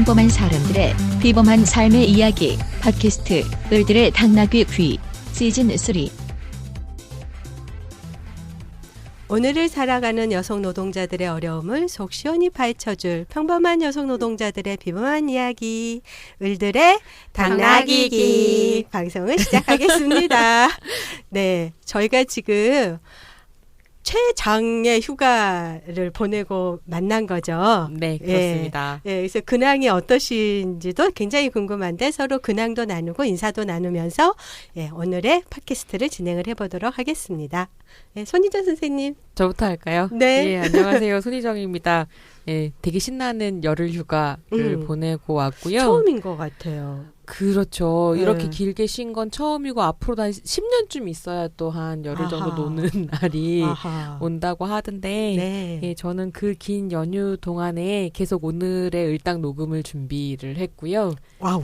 평범한 사람들의 비범한 삶의 이야기 팟캐스트 을들의 당나귀 귀 시즌 3. 오늘을 살아가는 여성 노동자들의 어려움을 속 시원히 파헤쳐줄 평범한 여성 노동자들의 비범한 이야기 을들의 당나귀기 방송을 시작하겠습니다. 네, 저희가 지금 최장의 휴가를 보내고 만난 거죠. 네, 그렇습니다. 예, 그래서 근황이 어떠신지도 굉장히 궁금한데 서로 근황도 나누고 인사도 나누면서 오늘의 팟캐스트를 진행을 해보도록 하겠습니다. 손희정 선생님. 저부터 할까요? 네. 예, 안녕하세요. 손희정입니다. 예, 되게 신나는 열흘 휴가를 보내고 왔고요. 처음인 것 같아요. 그렇죠. 이렇게 길게 쉰 건 처음이고 앞으로도 한 10년쯤 있어야 또 한 열흘 정도 노는 날이 온다고 하던데 네. 예, 저는 그 긴 연휴 동안에 계속 오늘의 을당 녹음을 준비를 했고요. 와우.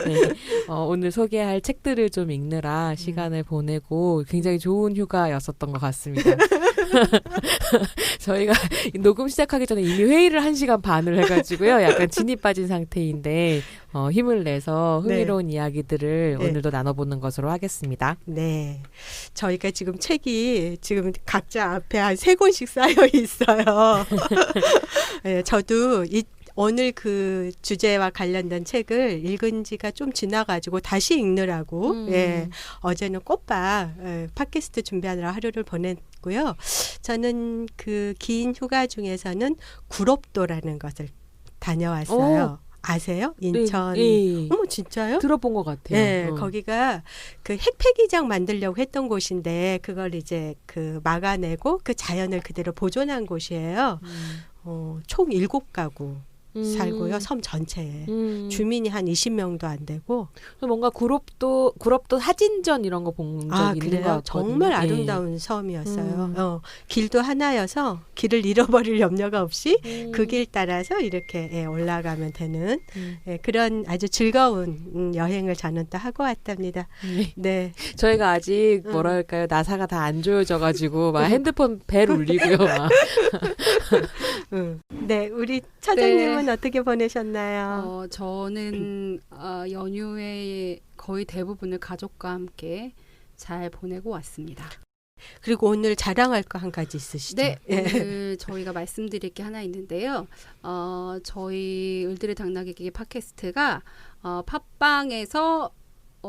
네, 오늘 소개할 책들을 좀 읽느라 시간을 보내고 굉장히 좋은 휴가였었던 것 같습니다. 저희가 녹음 시작하기 전에 이미 회의를 1시간 반을 해가지고요. 약간 진이 빠진 상태인데 힘을 내서 흥미로운 이야기들을 오늘도 나눠보는 것으로 하겠습니다. 네. 저희가 지금 책이 지금 각자 앞에 한 3권씩 쌓여 있어요. 네, 저도 오늘 그 주제와 관련된 책을 읽은 지가 좀 지나가지고 다시 읽느라고 어제는 꽃밥 팟캐스트 준비하느라 하루를 보냈고요. 저는 그 긴 휴가 중에서는 구롭도라는 것을 다녀왔어요. 아세요? 인천. 네. 어머 진짜요? 들어본 것 같아요. 네, 거기가 그 핵폐기장 만들려고 했던 곳인데 그걸 이제 그 막아내고 그 자연을 그대로 보존한 곳이에요. 총 7가구. 살고요. 섬 전체에. 주민이 한 20명도 안 되고. 뭔가 구롭도 사진전 이런 거 본 적이 있는 것 같거든요. 정말 아름다운 섬이었어요. 길도 하나여서 길을 잃어버릴 염려가 없이 그 길 따라서 이렇게 올라가면 되는 그런 아주 즐거운 여행을 저는 또 하고 왔답니다. 네. 저희가 아직 뭐랄까요. 나사가 다 안 조여져가지고 막 핸드폰 벨 울리고요. 막. 네, 우리 차장님은 어떻게 보내셨나요? 저는 연휴에 거의 대부분을 가족과 함께 잘 보내고 왔습니다. 그리고 오늘 자랑할 거 한 가지 있으시죠? 네, 오늘 저희가 말씀드릴 게 하나 있는데요. 저희 을들의 당나귀기 팟캐스트가 팟빵에서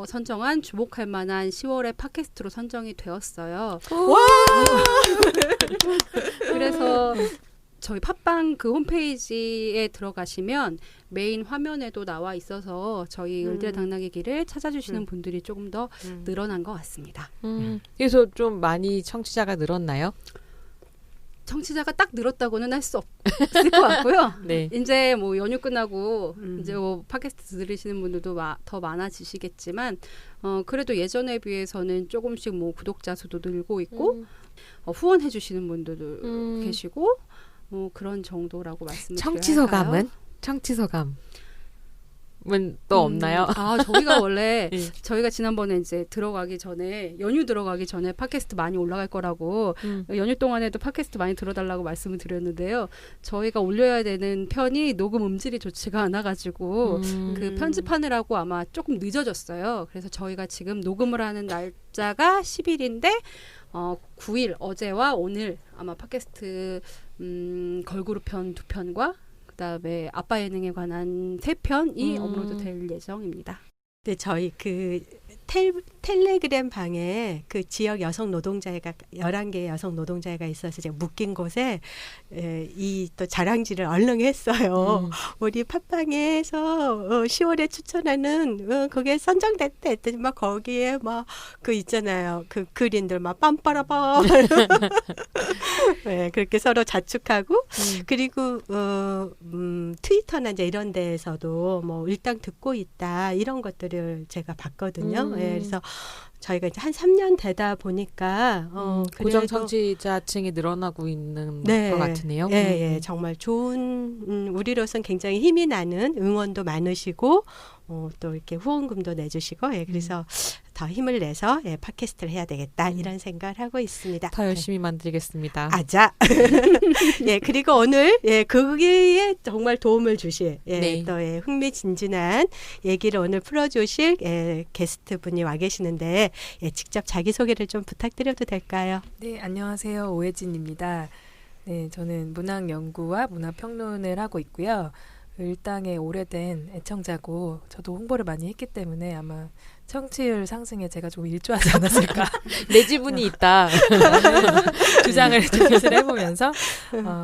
선정한 주목할 만한 10월의 팟캐스트로 선정이 되었어요. 와! 그래서 저희 팟빵 그 홈페이지에 들어가시면 메인 화면에도 나와 있어서 저희 을들의 당나귀기를 찾아주시는 분들이 조금 더 늘어난 것 같습니다. 그래서 좀 많이 청취자가 늘었나요? 청취자가 딱 늘었다고는 할 수 없을 것 같고요. 네. 이제 뭐 연휴 끝나고 이제 뭐 팟캐스트 들으시는 분들도 더 많아지시겠지만 그래도 예전에 비해서는 조금씩 뭐 구독자 수도 늘고 있고 후원해 주시는 분들도 계시고 그런 정도라고 말씀을 드려야 청취소감은 또 없나요? 저희가 원래 저희가 지난번에 이제 연휴 들어가기 전에 팟캐스트 많이 올라갈 거라고 연휴 동안에도 팟캐스트 많이 들어달라고 말씀을 드렸는데요. 저희가 올려야 되는 편이 녹음 음질이 좋지가 않아가지고 그 편집하느라고 아마 조금 늦어졌어요. 그래서 저희가 지금 녹음을 하는 날짜가 10일인데 9일 어제와 오늘 아마 팟캐스트 걸그룹 편 2편과 그다음에 아빠 예능에 관한 3편이 업로드 될 예정입니다. 네, 저희 그 텔레그램 방에 그 지역 여성 노동자회가 11개의 여성 노동자회가 있어서 제가 묶인 곳에 이 또 자랑질을 얼른 했어요. 우리 팟빵에서 10월에 추천하는 그게 선정됐대 했더니 막 거기에 막 그 있잖아요. 그 글인들 막 빰빠라밤 네, 그렇게 서로 자축하고 그리고 트위터나 이제 이런 데에서도 뭐 일당 듣고 있다 이런 것들을 제가 봤거든요. 그래서 저희가 이제 한 3년 되다 보니까 고정 청취자층이 늘어나고 있는 것 같으네요. 예, 정말 좋은 우리로서는 굉장히 힘이 나는 응원도 많으시고 또 이렇게 후원금도 내주시고 그래서 더 힘을 내서 팟캐스트를 해야 되겠다 이런 생각을 하고 있습니다. 더 열심히 만들겠습니다. 아자. 그리고 오늘 거기에 정말 도움을 주실 네. 또 흥미진진한 얘기를 오늘 풀어주실 게스트 분이 와 계시는데 직접 자기소개를 좀 부탁드려도 될까요? 네, 안녕하세요. 오혜진입니다. 네, 저는 문학 연구와 문학 평론을 하고 있고요. 을당의 오래된 애청자고 저도 홍보를 많이 했기 때문에 아마 청취율 상승에 제가 좀 일조하지 않았을까 내 지분이 있다. 주장을 좀 해보면서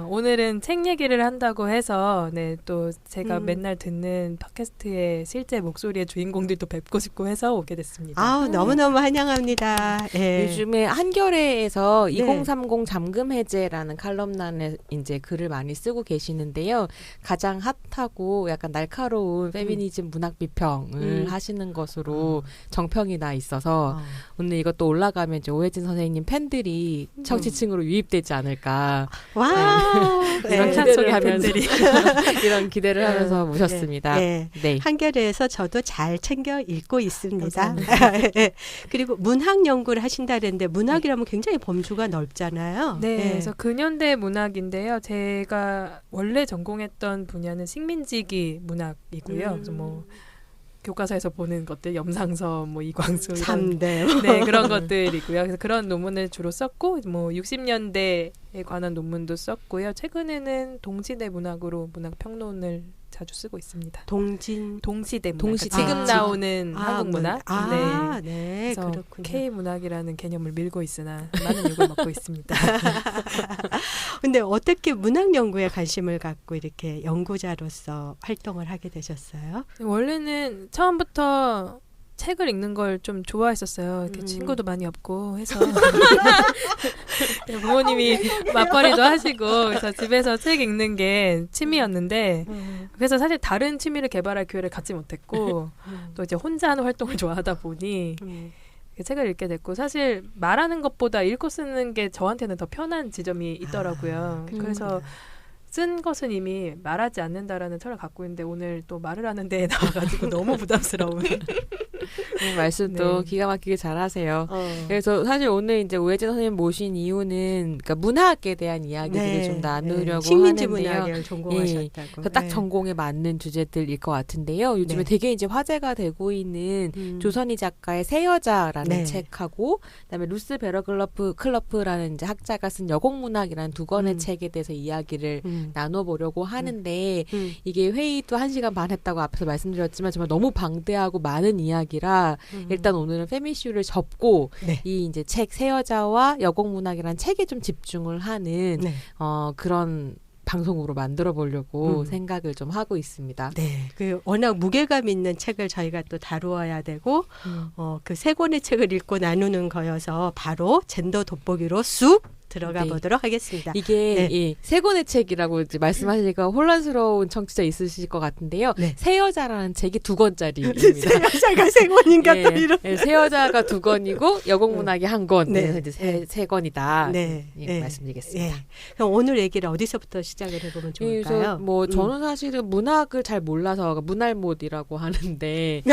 오늘은 책 얘기를 한다고 해서 또 제가 맨날 듣는 팟캐스트의 실제 목소리의 주인공들도 뵙고 싶고 해서 오게 됐습니다. 아우, 너무너무 환영합니다. 요즘에 한겨레에서 네. 2030 잠금 해제라는 칼럼란에 이제 글을 많이 쓰고 계시는데요. 가장 핫하고 약간 날카로운 페미니즘 문학 비평을 하시는 것으로 정평이 나 있어서 오늘 이것도 올라가면 이제 오혜진 선생님 팬들이 청취층으로 유입되지 않을까. 와우. 이런 기대를 하면서 이런 기대를 하면서 모셨습니다. 네. 한겨레에서 저도 잘 챙겨 읽고 있습니다. 그리고 문학 연구를 하신다는데 문학이라면 굉장히 범주가 넓잖아요. 네, 그래서 근현대 문학인데요. 제가 원래 전공했던 분야는 식민지기 문학이고요. 그래서 뭐 교과서에서 보는 것들, 염상서, 뭐 이광수 이런 3대 네, 그런 것들이고요. 그래서 그런 논문을 주로 썼고 뭐 60년대에 관한 논문도 썼고요. 최근에는 동시대 문학으로 문학 평론을 자주 쓰고 있습니다. 동시대 문학. 지금 나오는 한국 문학. 네, 그래서 그렇군요. K 문학이라는 개념을 밀고 있으나 많은 욕을 먹고 있습니다. 근데 어떻게 문학 연구에 관심을 갖고 이렇게 연구자로서 활동을 하게 되셨어요? 원래는 처음부터 책을 읽는 걸 좀 좋아했었어요. 이렇게 친구도 많이 없고 해서 부모님이 맞벌이도 하시고 그래서 집에서 책 읽는 게 취미였는데 그래서 사실 다른 취미를 개발할 기회를 갖지 못했고 또 이제 혼자 하는 활동을 좋아하다 보니 책을 읽게 됐고 사실 말하는 것보다 읽고 쓰는 게 저한테는 더 편한 지점이 있더라고요. 그래서 쓴 것은 이미 말하지 않는다라는 철을 갖고 있는데 오늘 또 말을 하는 데에 나와가지고 너무 부담스러운 말씀도 기가 막히게 잘하세요. 그래서 사실 오늘 이제 오혜진 선생님 모신 이유는 그러니까 문학에 대한 이야기들을 좀 나누려고 식민지 하는데요. 문학을 전공하셨다고. 딱 전공에 맞는 주제들일 것 같은데요. 요즘에 되게 이제 화제가 되고 있는 조선희 작가의 새 여자라는 책하고 그다음에 루스 클러프라는 이제 학자가 쓴 여공문학이라는 두 권의 책에 대해서 이야기를 나눠보려고 하는데 이게 회의도 1시간 반 했다고 앞에서 말씀드렸지만 정말 너무 방대하고 많은 이야기라 일단 오늘은 페미쇼를 접고 이 이제 책 새 여자와 여공문학이라는 책에 좀 집중을 하는 그런 방송으로 만들어 보려고 생각을 좀 하고 있습니다. 네, 그 워낙 무게감 있는 책을 저희가 또 다루어야 되고 그 세 권의 책을 읽고 나누는 거여서 바로 젠더 돋보기로 쑥 들어가 보도록 하겠습니다. 이게 세 권의 책이라고 이제 말씀하시니까 혼란스러운 청취자 있으실 것 같은데요. 새 여자라는 책이 2권짜리입니다. 새 여자가 3권인가 또 이런. 새 여자가 2권이고 여공문학이 1권. 그래서 이제 세 권이다. 말씀드리겠습니다. 그럼 오늘 얘기를 어디서부터 시작을 해보면 좋을까요? 그래서 뭐 저는 사실은 문학을 잘 몰라서 문알못이라고 하는데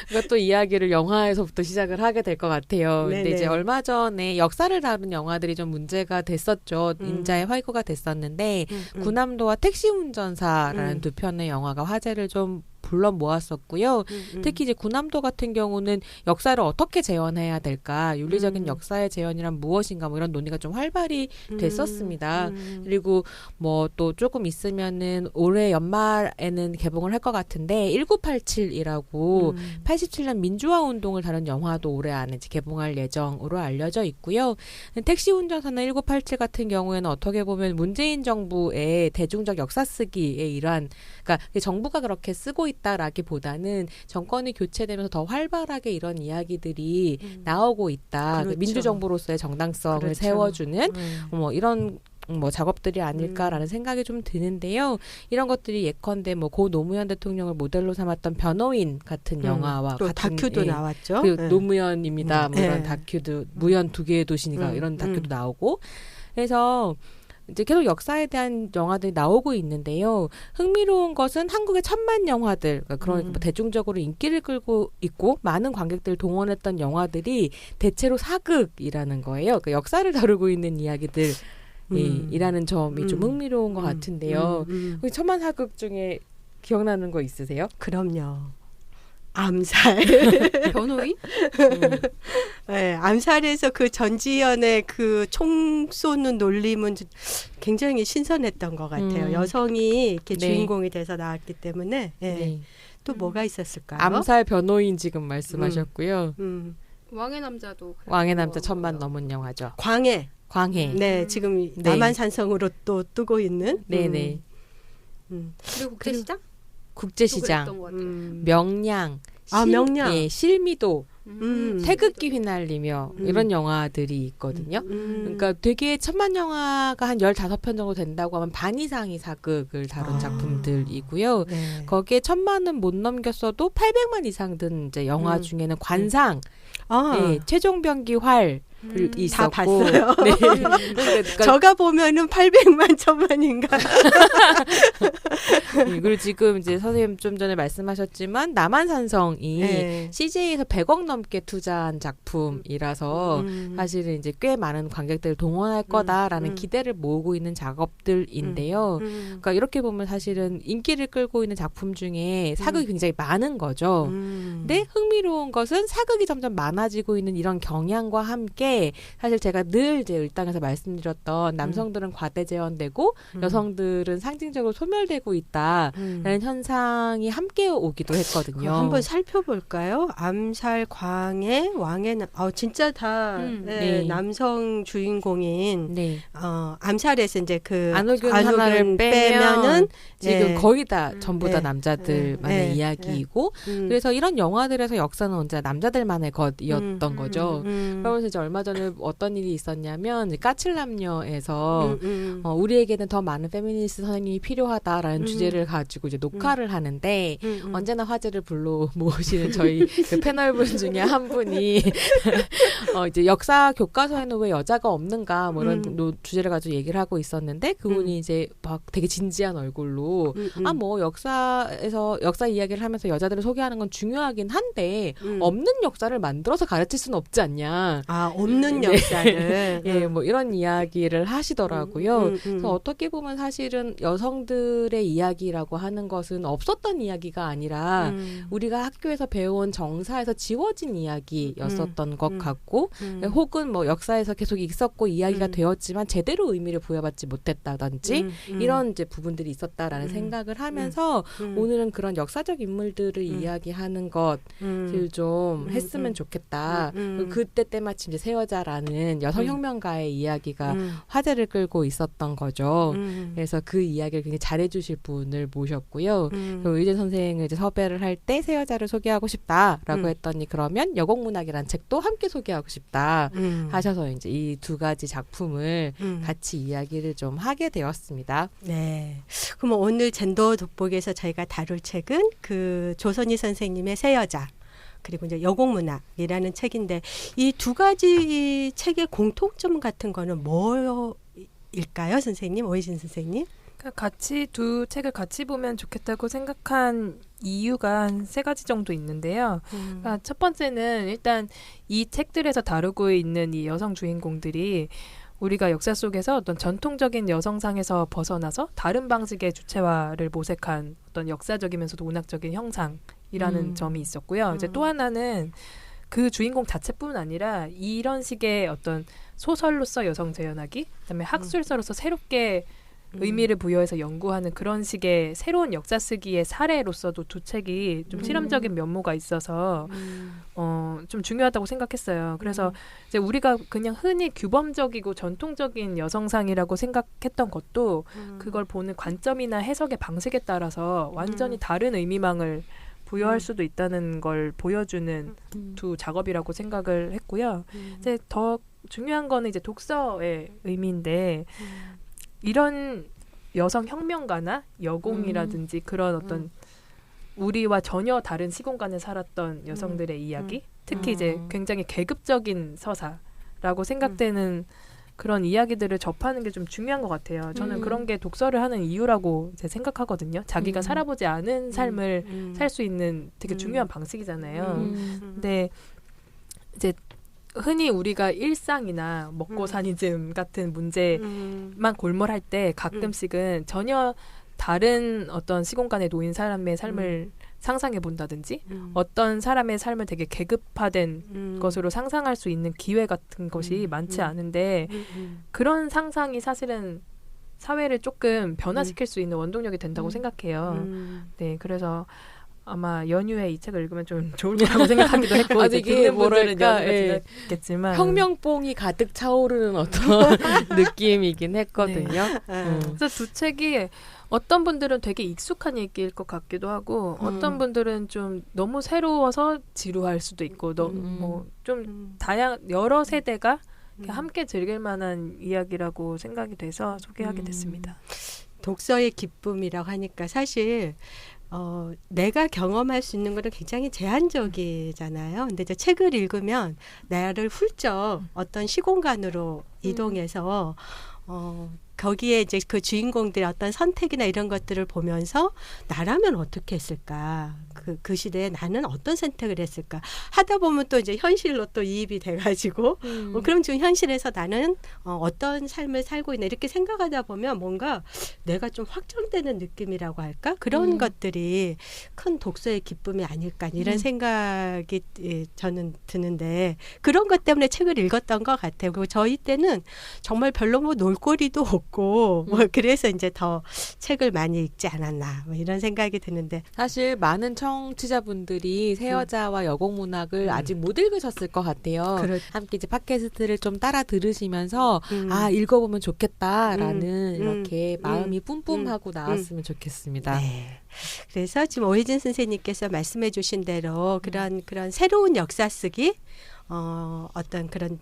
그것도 이야기를 영화에서부터 시작을 하게 될 것 같아요. 근데 이제 얼마 전에 역사를 다룬 영화들이 좀 문제가 됐었죠. 인자의 화이고가 됐었는데 구남도와 택시 운전사라는 두 편의 영화가 화제를 좀 불러 모았었고요. 특히 이제 구남도 같은 경우는 역사를 어떻게 재현해야 될까, 윤리적인 역사의 재현이란 무엇인가, 뭐 이런 논의가 좀 활발히 됐었습니다. 그리고 뭐 또 조금 있으면은 올해 연말에는 개봉을 할 것 같은데 1987이라고 87년 민주화 운동을 다룬 영화도 올해 안에 이제 개봉할 예정으로 알려져 있고요. 택시 운전사나 1987 같은 경우에는 어떻게 보면 문재인 정부의 대중적 역사 쓰기의 일환, 그러니까 정부가 그렇게 쓰고 있다라기보다는 정권이 교체되면서 더 활발하게 이런 이야기들이 나오고 있다. 그렇죠. 민주정부로서의 정당성을 세워주는 뭐 이런 작업들이 아닐까라는 생각이 좀 드는데요. 이런 것들이 예컨대 뭐 고 노무현 대통령을 모델로 삼았던 변호인 같은 영화와 또 같은 다큐도 나왔죠. 그 노무현입니다. 뭐 이런 다큐도 무현 두 개의 도시니까 이런 다큐도 나오고. 그래서 이제 계속 역사에 대한 영화들이 나오고 있는데요. 흥미로운 것은 한국의 천만 영화들, 그러니까 뭐 대중적으로 인기를 끌고 있고 많은 관객들을 동원했던 영화들이 대체로 사극이라는 거예요. 그러니까 역사를 다루고 있는 이야기들. 이라는 점이 좀 흥미로운 것 같은데요. 혹시 천만 사극 중에 기억나는 거 있으세요? 그럼요. 암살. 변호인? 네, 암살에서 그 전지현의 그 총 쏘는 놀림은 굉장히 신선했던 것 같아요. 여성이 이렇게 네. 주인공이 돼서 나왔기 때문에. 네. 네. 또 뭐가 있었을까요? 암살 변호인 지금 말씀하셨고요. 왕의 남자도. 왕의 남자 천만 넘은 영화죠. 광해. 광해. 네, 지금 남한산성으로 또 뜨고 있는. 네네. 그리고 국제시장? 국제시장, 명량, 명량. 예, 실미도, 음. 태극기 휘날리며 이런 영화들이 있거든요. 그러니까 되게 천만 영화가 한 15편 정도 된다고 하면 반 이상이 사극을 다룬 작품들이고요. 네. 거기에 1000만은 못 넘겼어도 800만 이상 든 이제 영화 중에는 관상, 예, 최종병기 활 있었고, 다 봤어요. 네. 그러니까 저가 보면은 800만 1000만인가. 그리고 지금 이제 선생님 좀 전에 말씀하셨지만 남한산성이 네. CJ에서 100억 넘게 투자한 작품이라서 사실은 이제 꽤 많은 관객들을 동원할 거다라는 기대를 모으고 있는 작업들인데요. 그러니까 이렇게 보면 사실은 인기를 끌고 있는 작품 중에 사극이 굉장히 많은 거죠. 근데 흥미로운 것은 사극이 점점 많아지고 있는 이런 경향과 함께 사실 제가 늘 이제 일당에서 말씀드렸던 남성들은 과대재현되고 여성들은 상징적으로 소멸되고 있다라는 현상이 함께 오기도 했거든요. 한번 살펴볼까요? 암살, 광해, 왕의 진짜 다 네. 남성 주인공인 네. 암살에서 이제 그 안호균 하나를 빼면은 지금 네. 거의 다 전부 다 네. 남자들만의 네. 이야기이고 그래서 이런 영화들에서 역사는 언제나 남자들만의 것이었던 거죠. 그러면서 이제 얼마 전에 어떤 일이 있었냐면 까칠남녀에서 우리에게는 더 많은 페미니스트 선생님이 필요하다라는 주제를 가지고 이제 녹화를 하는데 언제나 화제를 불러 모으시는 저희 그 패널분 중에 한 분이 이제 역사 교과서에는 왜 여자가 없는가 뭐 이런 주제를 가지고 얘기를 하고 있었는데 그분이 이제 막 되게 진지한 얼굴로 뭐 역사에서 역사 이야기를 하면서 여자들을 소개하는 건 중요하긴 한데 없는 역사를 만들어서 가르칠 수는 없지 않냐. 없는 역사를. 예, 뭐 이런 이야기를 하시더라고요. 그래서 어떻게 보면 사실은 여성들의 이야기라고 하는 것은 없었던 이야기가 아니라 우리가 학교에서 배운 정사에서 지워진 이야기였었던 것 같고 혹은 뭐 역사에서 계속 있었고 이야기가 되었지만 제대로 의미를 부여받지 못했다든지 이런 이제 부분들이 있었다라는 생각을 하면서 오늘은 그런 역사적 인물들을 이야기하는 것을 좀 했으면 좋겠다. 그때 때마침 이제 새 여자라는 여성혁명가의 이야기가 화제를 끌고 있었던 거죠. 그래서 그 이야기를 굉장히 잘해주실 분을 모셨고요. 의재 선생을 이제 섭외를 할 때 새 여자를 소개하고 싶다라고 했더니 그러면 여공문학이라는 책도 함께 소개하고 싶다 하셔서 이제 이 두 가지 작품을 같이 이야기를 좀 하게 되었습니다. 네. 그럼 오늘 젠더 돋보기에서 저희가 다룰 책은 그 조선희 선생님의 새 여자. 그리고 이제 여공문학이라는 책인데 이 두 가지 책의 공통점 같은 거는 뭐일까요, 선생님? 오혜진 선생님? 그러니까 같이 두 책을 같이 보면 좋겠다고 생각한 이유가 한 3가지 정도 있는데요. 그러니까 첫 번째는 일단 이 책들에서 다루고 있는 이 여성 주인공들이 우리가 역사 속에서 어떤 전통적인 여성상에서 벗어나서 다른 방식의 주체화를 모색한 어떤 역사적이면서도 문학적인 형상이라는 점이 있었고요. 이제 또 하나는 그 주인공 자체뿐 아니라 이런 식의 어떤 소설로서 여성 재현하기, 그다음에 학술서로서 새롭게 의미를 부여해서 연구하는 그런 식의 새로운 역사 쓰기의 사례로서도 두 책이 좀 실험적인 면모가 있어서 좀 중요하다고 생각했어요. 그래서 이제 우리가 그냥 흔히 규범적이고 전통적인 여성상이라고 생각했던 것도 그걸 보는 관점이나 해석의 방식에 따라서 완전히 다른 의미망을 부여할 수도 있다는 걸 보여주는 두 작업이라고 생각을 했고요. 이제 더 중요한 거는 이제 독서의 의미인데 이런 여성 혁명가나 여공이라든지 그런 어떤 우리와 전혀 다른 시공간에 살았던 여성들의 이야기, 특히 이제 굉장히 계급적인 서사라고 생각되는 그런 이야기들을 접하는 게 좀 중요한 것 같아요. 저는 그런 게 독서를 하는 이유라고 이제 생각하거든요. 자기가 살아보지 않은 삶을 살 수 있는 되게 중요한 방식이잖아요. 근데 이제 흔히 우리가 일상이나 먹고 사니즘 같은 문제만 골몰할 때 가끔씩은 전혀 다른 어떤 시공간에 놓인 사람의 삶을 상상해 본다든지 어떤 사람의 삶을 되게 계급화된 것으로 상상할 수 있는 기회 같은 것이 많지 않은데 그런 상상이 사실은 사회를 조금 변화시킬 수 있는 원동력이 된다고 생각해요. 네, 그래서 아마 연휴에 이 책을 읽으면 좀 좋을 거라고 생각하기도 했고 이게 듣는 분들은 뭐랄까, 연휴가 지났겠지만 혁명뽕이 가득 차오르는 어떤 느낌이긴 했거든요. 그래서 두 책이 어떤 분들은 되게 익숙한 얘기일 것 같기도 하고 어떤 분들은 좀 너무 새로워서 지루할 수도 있고 뭐 좀 여러 세대가 함께 즐길 만한 이야기라고 생각이 돼서 소개하게 됐습니다. 독서의 기쁨이라고 하니까 사실 내가 경험할 수 있는 거는 굉장히 제한적이잖아요. 근데 이제 책을 읽으면 나를 훌쩍 어떤 시공간으로 이동해서 거기에 이제 그 주인공들의 어떤 선택이나 이런 것들을 보면서 나라면 어떻게 했을까? 그 시대에 나는 어떤 선택을 했을까? 하다 보면 또 이제 현실로 또 이입이 돼가지고 그럼 지금 현실에서 나는 어떤 삶을 살고 있나 이렇게 생각하다 보면 뭔가 내가 좀 확정되는 느낌이라고 할까? 그런 것들이 큰 독서의 기쁨이 아닐까 이런 생각이 저는 드는데 그런 것 때문에 책을 읽었던 것 같아요. 그리고 저희 때는 정말 별로 뭐 놀거리도 없고 뭐 그래서 이제 더 책을 많이 읽지 않았나 뭐 이런 생각이 드는데 사실 많은 청취자분들이 새 여자와 여공문학을 아직 못 읽으셨을 것 같아요. 함께 이제 팟캐스트를 좀 따라 들으시면서 아 읽어보면 좋겠다라는 이렇게 마음이 뿜뿜하고 나왔으면 좋겠습니다. 네. 그래서 지금 오혜진 선생님께서 말씀해 주신 대로 그런 새로운 역사 쓰기 어떤 그런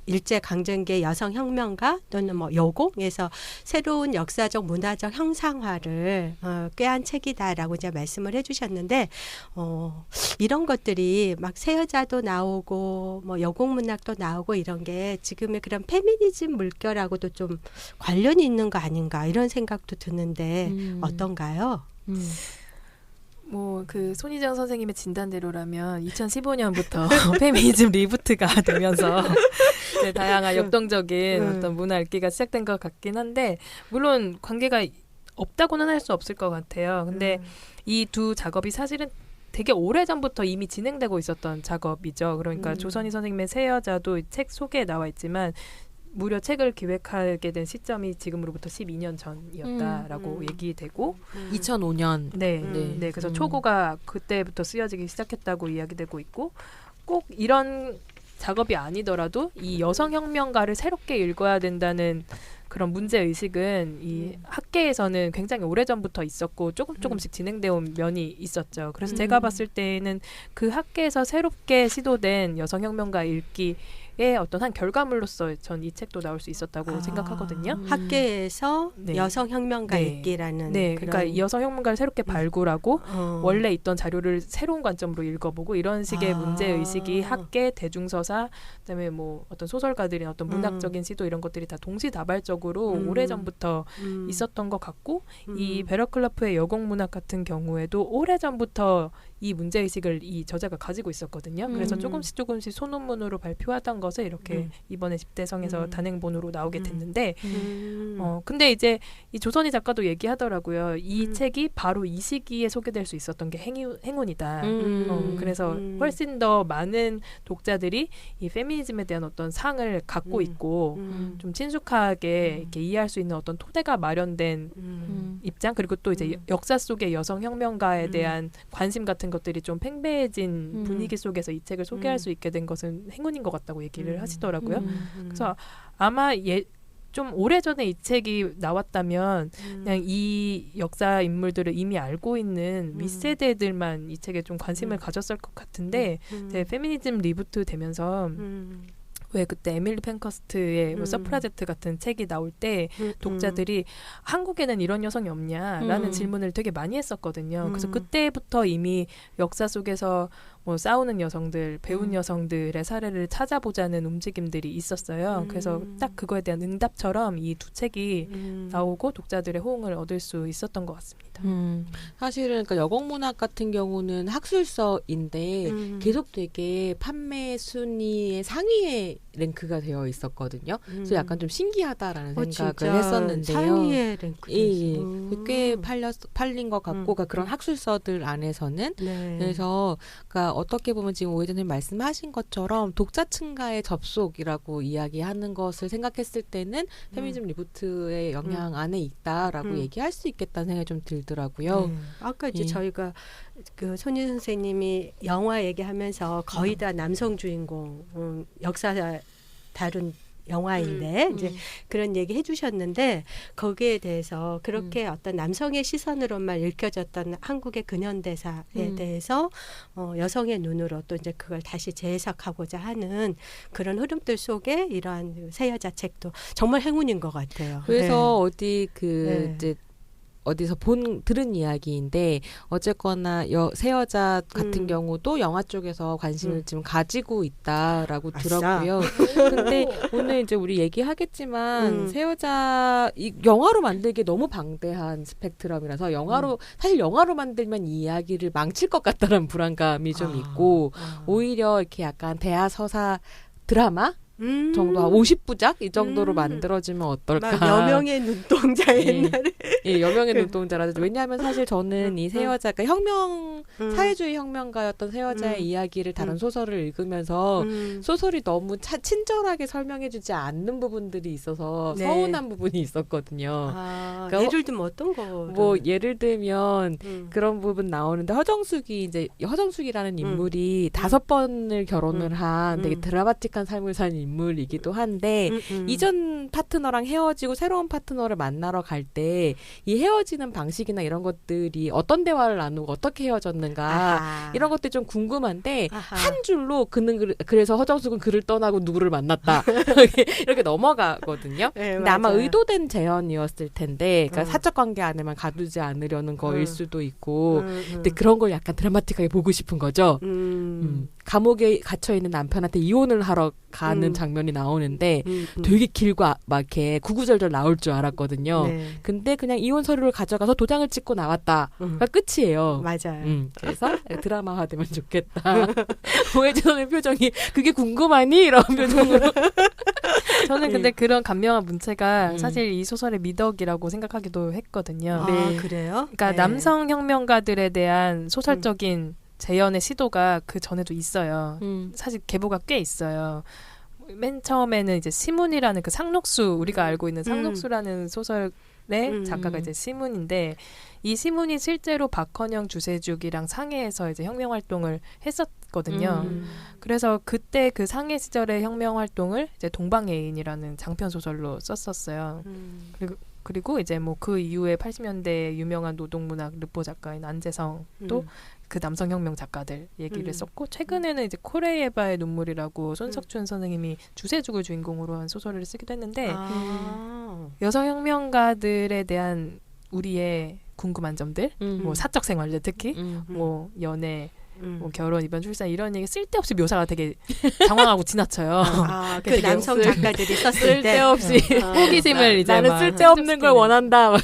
일제강점기의 여성혁명가 또는 뭐 여공에서 새로운 역사적 문화적 형상화를 꾀한 책이다라고 이제 말씀을 해주셨는데 이런 것들이 막 새여자도 나오고 뭐 여공문학도 나오고 이런 게 지금의 그런 페미니즘 물결하고도 좀 관련이 있는 거 아닌가 이런 생각도 드는데 어떤가요? 뭐 그 손희정 선생님의 진단대로라면 2015년부터 페미니즘 리부트가 되면서 이제 다양한 역동적인 어떤 문화 읽기가 시작된 것 같긴 한데 물론 관계가 없다고는 할 수 없을 것 같아요. 근데 이 두 작업이 사실은 되게 오래전부터 이미 진행되고 있었던 작업이죠. 그러니까 조선희 선생님의 새 여자도 책 소개에 나와 있지만 무려 책을 기획하게 된 시점이 지금으로부터 12년 전이었다라고 얘기되고 2005년 네, 그래서 초고가 그때부터 쓰여지기 시작했다고 이야기되고 있고 꼭 이런 작업이 아니더라도 이 여성혁명가를 새롭게 읽어야 된다는 그런 문제의식은 이 학계에서는 굉장히 오래전부터 있었고 조금씩 진행되어 온 면이 있었죠. 그래서 제가 봤을 때는 그 학계에서 새롭게 시도된 여성혁명가 읽기의 어떤 한 결과물로서 전 이 책도 나올 수 있었다고 생각하거든요. 학계에서 여성혁명가 읽기라는 그러니까 여성혁명가를 새롭게 발굴하고 원래 있던 자료를 새로운 관점으로 읽어보고 이런 식의 문제의식이 학계, 대중서사, 그다음에 뭐 어떤 소설가들의 어떤 문학적인 시도 이런 것들이 다 동시다발적으로 오래전부터 있었던 것 같고 이 베러클라프의 여공문학 같은 경우에도 오래전부터 이 문제의식을 이 저자가 가지고 있었거든요. 그래서 조금씩 소논문으로 발표하던 것을 이렇게 이번에 10대 성에서 단행본으로 나오게 됐는데 근데 이제 이 조선희 작가도 얘기하더라고요. 이 책이 바로 이 시기에 소개될 수 있었던 게 행운이다. 그래서 훨씬 더 많은 독자들이 이 페미니즘에 대한 어떤 상을 갖고 있고 좀 친숙하게 이렇게 이해할 수 있는 어떤 토대가 마련된 입장 그리고 또 이제 역사 속의 여성혁명가에 대한 관심 같은 것들이 좀 팽배해진 분위기 속에서 이 책을 소개할 수 있게 된 것은 행운인 것 같다고 얘기를 하시더라고요. 그래서 아마 좀 오래전에 이 책이 나왔다면 그냥 이 역사 인물들을 이미 알고 있는 윗세대들만 이 책에 좀 관심을 가졌을 것 같은데 이제 페미니즘 리부트 되면서 왜 그때 에밀리 펜커스트의 뭐 서프라제트 같은 책이 나올 때 독자들이 한국에는 이런 여성이 없냐라는 질문을 되게 많이 했었거든요. 그래서 그때부터 이미 역사 속에서 뭐 뭐 싸우는 여성들, 배운 여성들의 사례를 찾아보자는 움직임들이 있었어요. 그래서 딱 그거에 대한 응답처럼 이 두 책이 나오고 독자들의 호응을 얻을 수 있었던 것 같습니다. 사실은 그러니까 여공문학 같은 경우는 학술서인데 계속 되게 판매 순위의 상위에 랭크가 되어 있었거든요. 그래서 약간 좀 신기하다라는 생각을 했었는데요. 상위에 랭크. 예. 꽤 팔린 것 같고 그러니까 그런 학술서들 안에서는 네. 그래서 그러니까 어떻게 보면 지금 오혜진 선생님 말씀하신 것처럼 독자층과의 접속이라고 이야기하는 것을 생각했을 때는 페미니즘 리부트의 영향 안에 있다라고 얘기할 수 있겠다는 생각이 좀 들더라고요. 아까 이제 저희가 그 손희 선생님이 영화 얘기하면서 거의 다 남성 주인공 역사 다룬 영화인데 이제 그런 얘기 해주셨는데 거기에 대해서 그렇게 어떤 남성의 시선으로만 읽혀졌던 한국의 근현대사에 대해서 여성의 눈으로 또 이제 그걸 다시 재해석하고자 하는 그런 흐름들 속에 이러한 새 여자 책도 정말 행운인 것 같아요. 그래서 어디 이제 어디서 들은 이야기인데 어쨌거나 새 여자 같은 경우도 영화 쪽에서 관심을 지금 가지고 있다라고 들었고요. 근데 오늘 이제 우리 얘기하겠지만 새 여자 영화로 만들기 너무 방대한 스펙트럼이라서 사실 영화로 만들면 이 이야기를 망칠 것 같다는 불안감이 좀 있고 오히려 이렇게 약간 대하서사 드라마 정도 한 50부작 이 정도로 만들어지면 어떨까? 여명의 눈동자 옛날에. 예, 여명의 눈동자라든지 왜냐하면 사실 저는 이 새 여자, 그러니까 사회주의 혁명가였던 새 여자의 이야기를 다룬 소설을 읽으면서 소설이 너무 친절하게 설명해주지 않는 부분들이 있어서 서운한 부분이 있었거든요. 그러니까 예를 들면 어떤 거? 뭐 예를 들면 그런 부분 나오는데 허정숙이라는 인물이 5번을 결혼을 한 되게 드라마틱한 삶을 산 인물이기도 한데 이전 파트너랑 헤어지고 새로운 파트너를 만나러 갈 때 이 헤어지는 방식이나 이런 것들이 어떤 대화를 나누고 어떻게 헤어졌는가 이런 것들이 좀 궁금한데 한 줄로 그래서 허정숙은 그를 떠나고 누구를 만났다 이렇게 넘어가거든요. 네, 근데 아마 의도된 재현이었을 텐데 그러니까 사적 관계 안에만 가두지 않으려는 거일 수도 있고 근데 그런 걸 약간 드라마틱하게 보고 싶은 거죠. 감옥에 갇혀있는 남편한테 이혼을 하러 가는 장면이 나오는데 되게 길고 막 이렇게 구구절절 나올 줄 알았거든요. 근데 그냥 이혼 서류를 가져가서 도장을 찍고 나왔다가 끝이에요. 맞아요. 그래서 드라마화되면 좋겠다. 오혜진 선생님 표정이 그게 궁금하니? 이런 표정으로. 저는 근데 그런 감명한 문체가 사실 이 소설의 미덕이라고 생각하기도 했거든요. 그래요? 그러니까 남성 혁명가들에 대한 소설적인 재현의 시도가 그 전에도 있어요. 사실 계보가 꽤 있어요. 맨 처음에는 이제 시문이라는 그 상록수, 우리가 알고 있는 상록수라는 소설의 작가가 이제 시문인데 이 시문이 실제로 박헌영, 주세죽이랑 상해에서 이제 혁명 활동을 했었거든요. 그래서 그때 그 상해 시절의 혁명 활동을 이제 동방예인이라는 장편 소설로 썼었어요. 그리고 이제 뭐 그 이후에 80년대 유명한 노동문학 르포 작가인 안재성도 그 남성혁명 작가들 얘기를 썼고 최근에는 이제 코레예바의 눈물이라고 손석춘 선생님이 주세죽을 주인공으로 한 소설을 쓰기도 했는데 여성혁명가들에 대한 우리의 궁금한 점들, 뭐 사적 생활들 특히, 뭐 연애, 뭐 결혼, 입연, 출산 이런 얘기 쓸데없이 묘사가 되게 장황하고 지나쳐요. 그 남성 작가들이 썼을 때 쓸데없이 호기심을 이제 나는 쓸데없는 걸 원한다.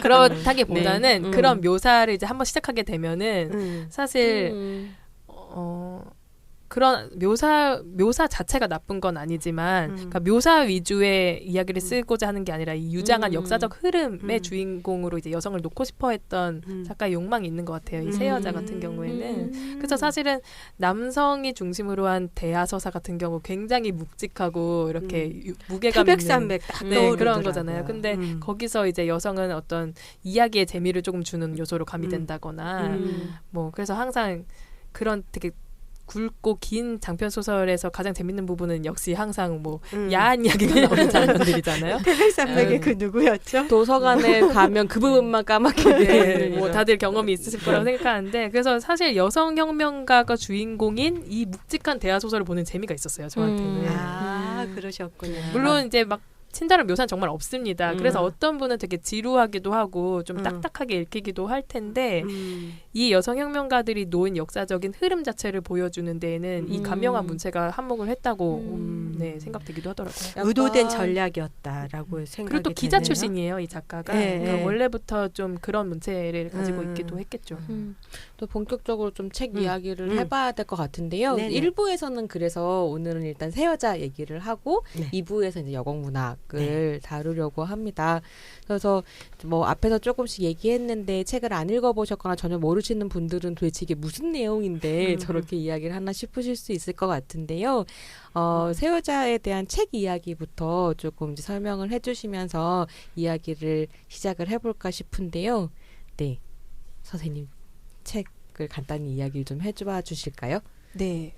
그렇다기보다는 그런 묘사를 이제 한번 시작하게 되면은 사실 그런 묘사 자체가 나쁜 건 아니지만 그러니까 묘사 위주의 이야기를 쓰고자 하는 게 아니라 이 유장한 역사적 흐름의 주인공으로 이제 여성을 놓고 싶어했던 작가의 욕망이 있는 것 같아요. 이 새 여자 같은 경우에는. 그래서 사실은 남성이 중심으로 한 대하서사 같은 경우 굉장히 묵직하고 이렇게 무게감 있는 태백산맥 딱 그런 거잖아요. 근데 거기서 이제 여성은 어떤 이야기의 재미를 조금 주는 요소로 가미된다거나 뭐 그래서 항상 그런 되게 굵고 긴 장편 소설에서 가장 재밌는 부분은 역시 항상 뭐 야한 이야기가 나오는 장면들이잖아요. 태백산맥의 그 누구였죠? 도서관에 가면 그 부분만 까맣게 되는 뭐 다들 경험이 있으실 거라고 생각하는데 그래서 사실 여성 혁명가가 주인공인 이 묵직한 대하 소설을 보는 재미가 있었어요. 저한테는. 그러셨군요. 물론 이제 막 친절한 묘사는 정말 없습니다. 그래서 어떤 분은 되게 지루하기도 하고 좀 딱딱하게 읽히기도 할 텐데 이 여성혁명가들이 놓은 역사적인 흐름 자체를 보여주는 데에는 이 감명한 문체가 한몫을 했다고 네, 생각되기도 하더라고요. 의도된 전략이었다라고 생각이 그리고 또 기자 되네요. 출신이에요, 이 작가가. 네, 그러니까 네. 원래부터 좀 그런 문체를 가지고 있기도 했겠죠. 또 본격적으로 좀 책 이야기를 해봐야 될 것 같은데요. 네네. 1부에서는 그래서 오늘은 일단 새 여자 얘기를 하고 네. 2부에서 이제 여공문학을 다루려고 합니다. 그래서 뭐 앞에서 조금씩 얘기했는데 책을 안 읽어보셨거나 전혀 모르시는 분들은 도대체 이게 무슨 내용인데 저렇게 이야기를 하나 싶으실 수 있을 것 같은데요. 새 여자에 대한 책 이야기부터 조금 이제 설명을 해주시면서 이야기를 시작을 해볼까 싶은데요. 네, 선생님 책을 간단히 이야기를 좀 해봐 주실까요? 네.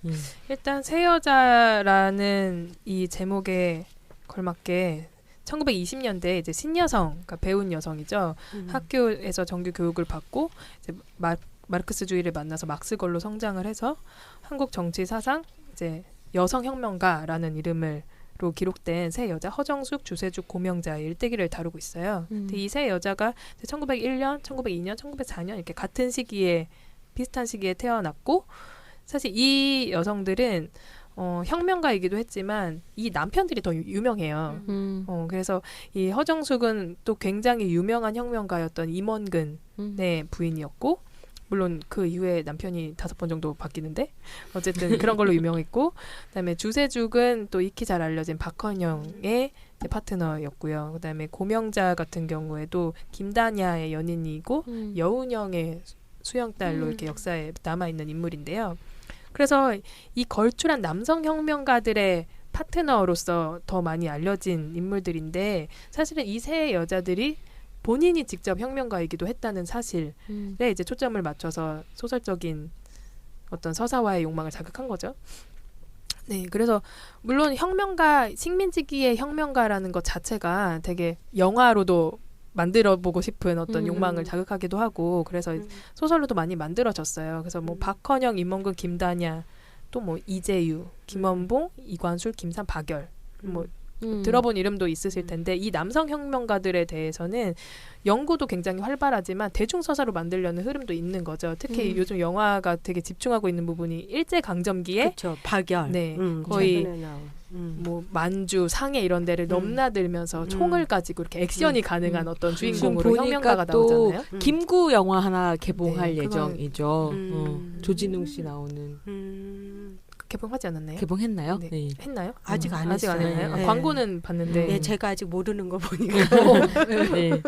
일단 새 여자라는 이 제목에 걸맞게 1920년대 이제 신여성, 그러니까 배운 여성이죠. 학교에서 정규 교육을 받고 이제 마르크스주의를 만나서 막스걸로 성장을 해서 한국 정치 사상 이제 여성혁명가라는 이름으로 기록된 새 여자 허정숙, 주세죽, 고명자의 일대기를 다루고 있어요. 근데 이 새 여자가 1901년, 1902년, 1904년 이렇게 같은 시기에 비슷한 시기에 태어났고 사실 이 여성들은 혁명가이기도 했지만 이 남편들이 더 유명해요. 그래서 이 허정숙은 또 굉장히 유명한 혁명가였던 임원근의 부인이었고 물론 그 이후에 남편이 5번 정도 바뀌는데 어쨌든 그런 걸로 유명했고 그다음에 주세죽은 또 익히 잘 알려진 박헌영의 파트너였고요. 그다음에 고명자 같은 경우에도 김다냐의 연인이고 여운형의 수영딸로 이렇게 역사에 남아있는 인물인데요. 그래서 이 걸출한 남성혁명가들의 파트너로서 더 많이 알려진 인물들인데 사실은 이 세 여자들이 본인이 직접 혁명가이기도 했다는 사실에 이제 초점을 맞춰서 소설적인 어떤 서사화의 욕망을 자극한 거죠. 네, 그래서 물론 혁명가, 식민지기의 혁명가라는 것 자체가 되게 영화로도 만들어보고 싶은 어떤 욕망을 자극하기도 하고 그래서 소설로도 많이 만들어졌어요. 그래서 뭐 박헌영, 임원근, 김다냐, 또 뭐 이재유, 김원봉, 이관술, 김산, 박열 뭐 들어본 이름도 있으실 텐데 이 남성혁명가들에 대해서는 연구도 굉장히 활발하지만 대중서사로 만들려는 흐름도 있는 거죠. 특히 요즘 영화가 되게 집중하고 있는 부분이 일제강점기에 그렇죠. 박열. 네, 거의 최근에 나온. 뭐 만주, 상해 이런 데를 넘나들면서 총을 가지고 이렇게 액션이 가능한 어떤 주인공으로 지금 혁명가가 보니까 또 나오잖아요. 김구 영화 하나 개봉할 네, 예정이죠. 조진웅 씨 나오는 개봉하지 않았나요? 개봉했나요? 네. 네. 했나요? 아직 안 아직 안 했어요. 했나요? 네. 광고는 봤는데 네, 제가 아직 모르는 거 보니까. 네.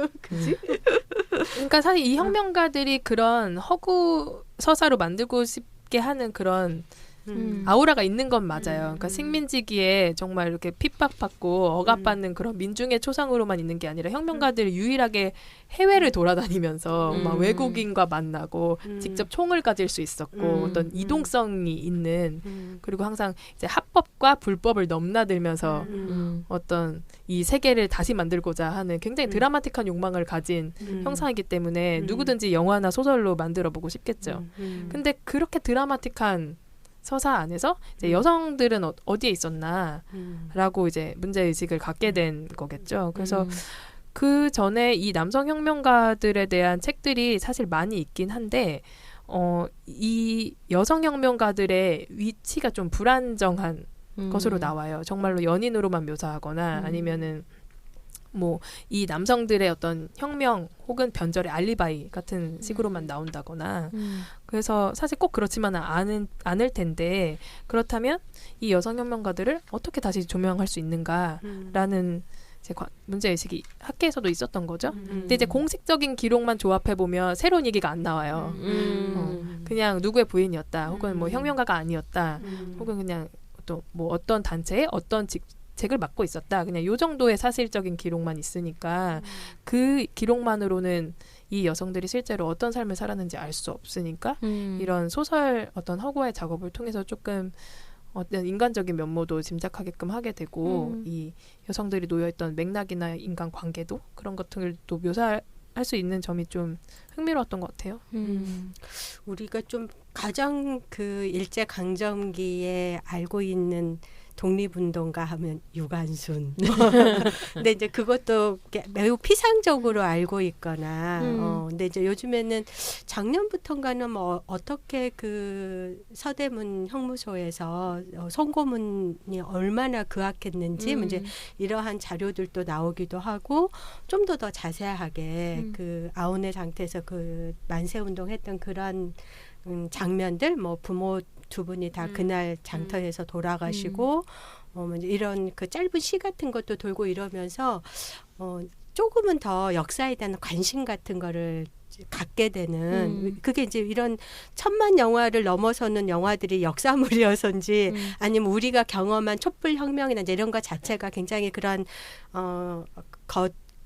그러니까 사실 이 혁명가들이 그런 허구 서사로 만들고 싶게 하는 그런 아우라가 있는 건 맞아요. 그러니까 식민지기에 정말 이렇게 핍박받고 억압받는 그런 민중의 초상으로만 있는 게 아니라 혁명가들이 유일하게 해외를 돌아다니면서 막 외국인과 만나고 직접 총을 가질 수 있었고 어떤 이동성이 있는 그리고 항상 이제 합법과 불법을 넘나들면서 어떤 이 세계를 다시 만들고자 하는 굉장히 드라마틱한 욕망을 가진 형상이기 때문에 누구든지 영화나 소설로 만들어보고 싶겠죠. 근데 그렇게 드라마틱한 서사 안에서 이제 여성들은 어디에 있었나라고 이제 문제의식을 갖게 된 거겠죠. 그래서 그 전에 이 남성혁명가들에 대한 책들이 사실 많이 있긴 한데 이 여성혁명가들의 위치가 좀 불안정한 것으로 나와요. 정말로 연인으로만 묘사하거나 아니면은 뭐 이 남성들의 어떤 혁명 혹은 변절의 알리바이 같은 식으로만 나온다거나 그래서 사실 꼭 그렇지만은 않을 텐데 그렇다면 이 여성혁명가들을 어떻게 다시 조명할 수 있는가라는 이제 문제의식이 학계에서도 있었던 거죠. 근데 이제 공식적인 기록만 조합해 보면 새로운 얘기가 안 나와요. 그냥 누구의 부인이었다, 혹은 뭐 혁명가가 아니었다, 혹은 그냥 또 뭐 어떤 단체의 어떤 직책을 맡고 있었다. 그냥 요 정도의 사실적인 기록만 있으니까 그 기록만으로는 이 여성들이 실제로 어떤 삶을 살았는지 알 수 없으니까 이런 소설 어떤 허구의 작업을 통해서 조금 어떤 인간적인 면모도 짐작하게끔 하게 되고 이 여성들이 놓여있던 맥락이나 인간 관계도 그런 것들도 묘사할 수 있는 점이 좀 흥미로웠던 것 같아요. 우리가 좀 가장 그 일제 강점기에 알고 있는 독립운동가 하면 유관순. 근데 이제 그것도 매우 피상적으로 알고 있거나, 근데 이제 요즘에는 작년부터인가는 뭐 어떻게 그 서대문 형무소에서 송고문이 얼마나 그악했는지 이제 이러한 자료들도 나오기도 하고 좀 더 자세하게 그 아우네 상태에서 그 만세운동 했던 그런 장면들, 뭐 부모 두 분이 다 그날 장터에서 돌아가시고 이런 그 짧은 시 같은 것도 돌고 이러면서 조금은 더 역사에 대한 관심 같은 거를 갖게 되는 그게 이제 이런 천만 영화를 넘어서는 영화들이 역사물이어서인지 아니면 우리가 경험한 촛불혁명이나 이제 이런 것 자체가 굉장히 그런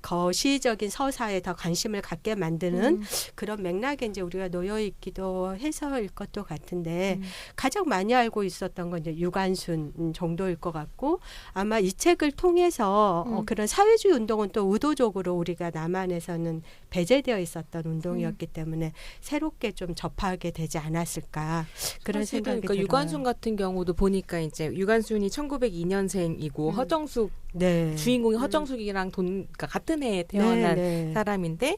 거시적인 서사에 더 관심을 갖게 만드는 그런 맥락에 이제 우리가 놓여 있기도 해서일 것도 같은데 가장 많이 알고 있었던 건 이제 유관순 정도일 것 같고 아마 이 책을 통해서 그런 사회주의 운동은 또 의도적으로 우리가 남한에서는 배제되어 있었던 운동이었기 때문에 새롭게 좀 접하게 되지 않았을까 그런 생각이 그러니까 들어요. 유관순 같은 경우도 보니까 이제 유관순이 1902년생이고 허정숙 네. 주인공이 허정숙이랑 그러니까 같은 해에 태어난 사람인데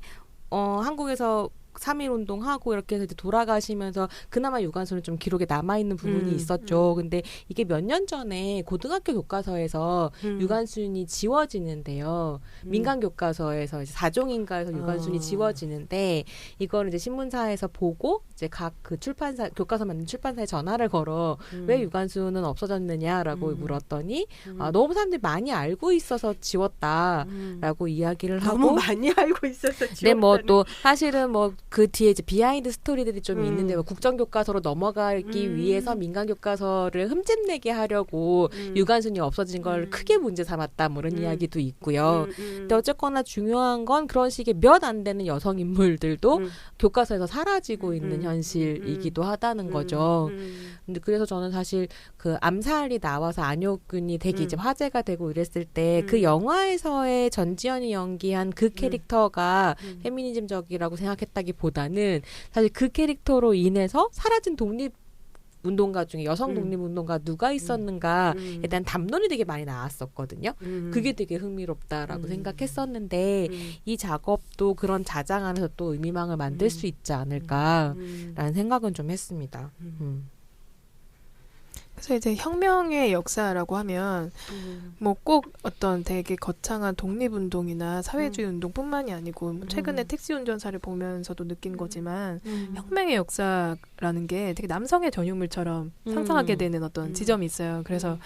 한국에서 3.1 운동하고 이렇게 해서 이제 돌아가시면서 그나마 유관순은 좀 기록에 남아있는 부분이 있었죠. 근데 이게 몇 년 전에 고등학교 교과서에서 유관순이 지워지는데요. 민간 교과서에서 이제 4종인가에서 유관순이 지워지는데 이거를 이제 신문사에서 보고 이제 각 그 출판사 교과서 만든 출판사에 전화를 걸어 왜 유관순은 없어졌느냐라고 물었더니 너무 사람들이 많이 알고 있어서 지웠다라고 이야기를 하고 너무 많이 알고 있어서 지웠다. 네, 뭐 또 사실은 뭐 그 뒤에 이제 비하인드 스토리들이 좀 있는데 뭐 국정교과서로 넘어가기 위해서 민간 교과서를 흠집내게 하려고 유관순이 없어진 걸 크게 문제 삼았다 뭐 이런 이야기도 있고요. 근데 어쨌거나 중요한 건 그런 식의 몇 안 되는 여성 인물들도 교과서에서 사라지고 있는 현실이기도 하다는 거죠. 근데 그래서 저는 사실 그 암살이 나와서 안효근이 되게 이제 화제가 되고 이랬을 때 그 영화에서의 전지현이 연기한 그 캐릭터가 페미니즘적이라고 생각했다기보다는 사실 그 캐릭터로 인해서 사라진 독립운동가 중에 여성 독립운동가 누가 있었는가에 대한 담론이 되게 많이 나왔었거든요. 그게 되게 흥미롭다라고 생각했었는데 이 작업도 그런 자장 안에서 또 의미망을 만들 수 있지 않을까라는 생각은 좀 했습니다. 그래서 이제 혁명의 역사라고 하면 뭐 꼭 어떤 되게 거창한 독립운동이나 사회주의 운동뿐만이 아니고 뭐 최근에 택시 운전사를 보면서도 느낀 거지만 혁명의 역사라는 게 되게 남성의 전유물처럼 상상하게 되는 어떤 지점이 있어요. 그래서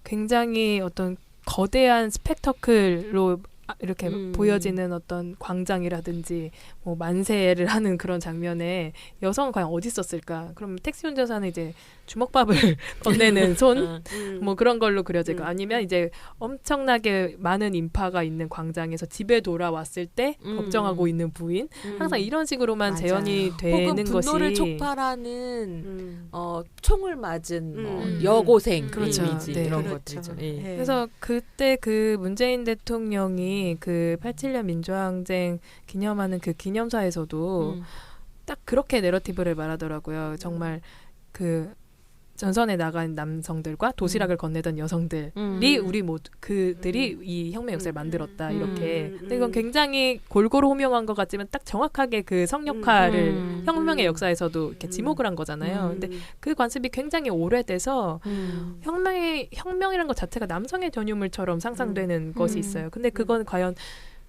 굉장히 어떤 거대한 스펙터클로 이렇게 보여지는 어떤 광장이라든지 뭐 만세를 하는 그런 장면에 여성은 과연 어디 있었을까? 그럼 택시 운전사는 이제 주먹밥을 건네는 손 뭐 그런 걸로 그려지고 아니면 이제 엄청나게 많은 인파가 있는 광장에서 집에 돌아왔을 때 걱정하고 있는 부인 항상 이런 식으로만 맞아. 재현이 되는 혹은 분노를 것이 촉발하는 총을 맞은 여고생 그렇죠. 이미지 네. 이런 그렇죠. 것들이죠. 네. 그래서 그때 그 문재인 대통령이 그 87년 민주항쟁 기념하는 그 기념사에서도 딱 그렇게 내러티브를 말하더라고요. 정말 그 전선에 나간 남성들과 도시락을 건네던 여성들이 우리 모두 그들이 이 혁명 역사를 만들었다 이렇게. 근데 이건 굉장히 골고루 호명한 것 같지만 딱 정확하게 그 성역화를 혁명의 역사에서도 이렇게 지목을 한 거잖아요. 근데 그 관습이 굉장히 오래돼서 혁명이란 것 자체가 남성의 전유물처럼 상상되는 것이 있어요. 근데 그건 과연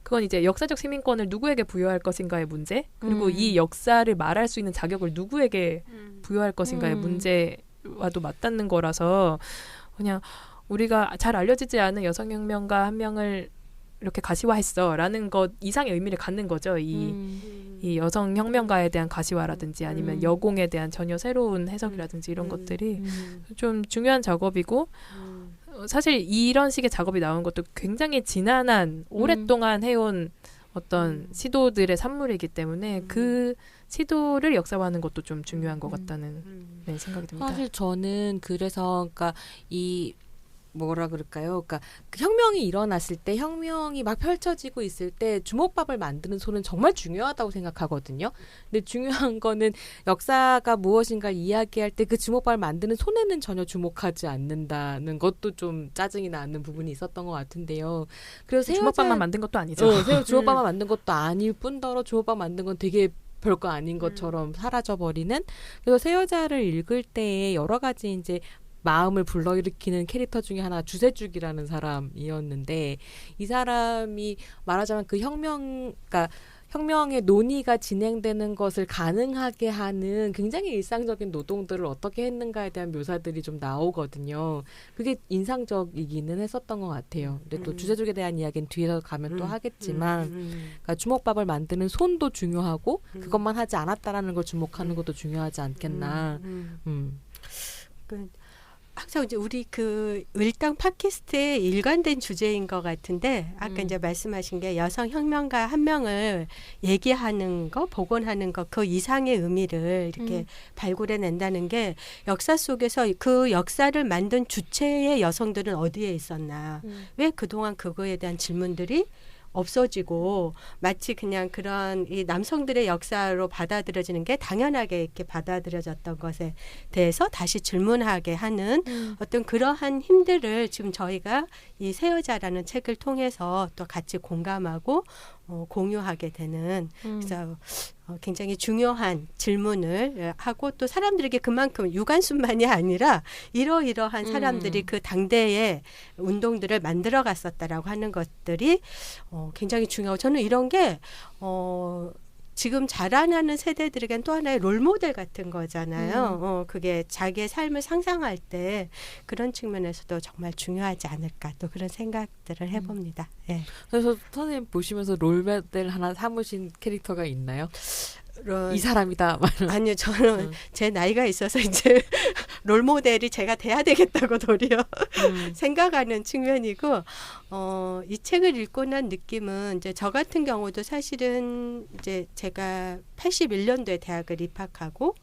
그건 이제 역사적 시민권을 누구에게 부여할 것인가의 문제, 그리고 이 역사를 말할 수 있는 자격을 누구에게 부여할 것인가의 문제와도 맞닿는 거라서 그냥 우리가 잘 알려지지 않은 여성혁명가 한 명을 이렇게 가시화했어라는 것 이상의 의미를 갖는 거죠. 이 여성혁명가에 대한 가시화라든지 아니면 여공에 대한 전혀 새로운 해석이라든지 이런 것들이 좀 중요한 작업이고 사실 이런 식의 작업이 나온 것도 굉장히 지난한 오랫동안 해온 어떤 시도들의 산물이기 때문에 그 시도를 역사화하는 것도 좀 중요한 것 같다는 생각이 듭니다. 사실 저는 그래서 그러니까 이 뭐라 그럴까요? 그러니까 그 혁명이 일어났을 때, 혁명이 막 펼쳐지고 있을 때 주먹밥을 만드는 손은 정말 중요하다고 생각하거든요. 근데 중요한 거는 역사가 무엇인가를 이야기할 때 그 주먹밥을 만드는 손에는 전혀 주목하지 않는다는 것도 좀 짜증이 나는 부분이 있었던 것 같은데요. 그래서 주먹밥만 만든 것도 아니죠. 주먹밥만 만든 것도 아닐 뿐더러 주먹밥 만든 건 되게 별거 아닌 것처럼 사라져버리는. 그래서 새 여자를 읽을 때에 여러 가지 이제 마음을 불러일으키는 캐릭터 중에 하나가 주세죽이라는 사람이었는데, 이 사람이 말하자면 그 그러니까 혁명의 논의가 진행되는 것을 가능하게 하는 굉장히 일상적인 노동들을 어떻게 했는가에 대한 묘사들이 좀 나오거든요. 그게 인상적이기는 했었던 것 같아요. 근데 또 주세죽에 대한 이야기는 뒤에서 가면 또 하겠지만, 그러니까 주먹밥을 만드는 손도 중요하고 그것만 하지 않았다라는 걸 주목하는 것도 중요하지 않겠나. 항상 이제 우리 그 을당 팟캐스트의 일관된 주제인 것 같은데, 아까 이제 말씀하신 게 여성 혁명가 한 명을 얘기하는 거, 복원하는 거, 그 이상의 의미를 이렇게 발굴해낸다는 게, 역사 속에서 그 역사를 만든 주체의 여성들은 어디에 있었나, 왜 그동안 그거에 대한 질문들이 없어지고 마치 그냥 그런 이 남성들의 역사로 받아들여지는 게 당연하게 이렇게 받아들여졌던 것에 대해서 다시 질문하게 하는 어떤 그러한 힘들을 지금 저희가 이 새 여자라는 책을 통해서 또 같이 공감하고 공유하게 되는, 그래서 굉장히 중요한 질문을 하고, 또 사람들에게 그만큼 유관순만이 아니라 이러이러한 사람들이 그 당대의 운동들을 만들어 갔었다라고 하는 것들이 굉장히 중요하고, 저는 이런 게 지금 자라나는 세대들에겐 또 하나의 롤모델 같은 거잖아요. 그게 자기의 삶을 상상할 때 그런 측면에서도 정말 중요하지 않을까, 또 그런 생각들을 해봅니다. 네. 그래서 선생님 보시면서 롤모델 하나 삼으신 캐릭터가 있나요? 이 사람이다. 아니요, 저는 제 나이가 있어서 이제 롤모델이 제가 돼야 되겠다고 도리어 생각하는 측면이고, 이 책을 읽고 난 느낌은, 이제 저 같은 경우도 사실은 이제 제가 81년도에 대학을 입학하고,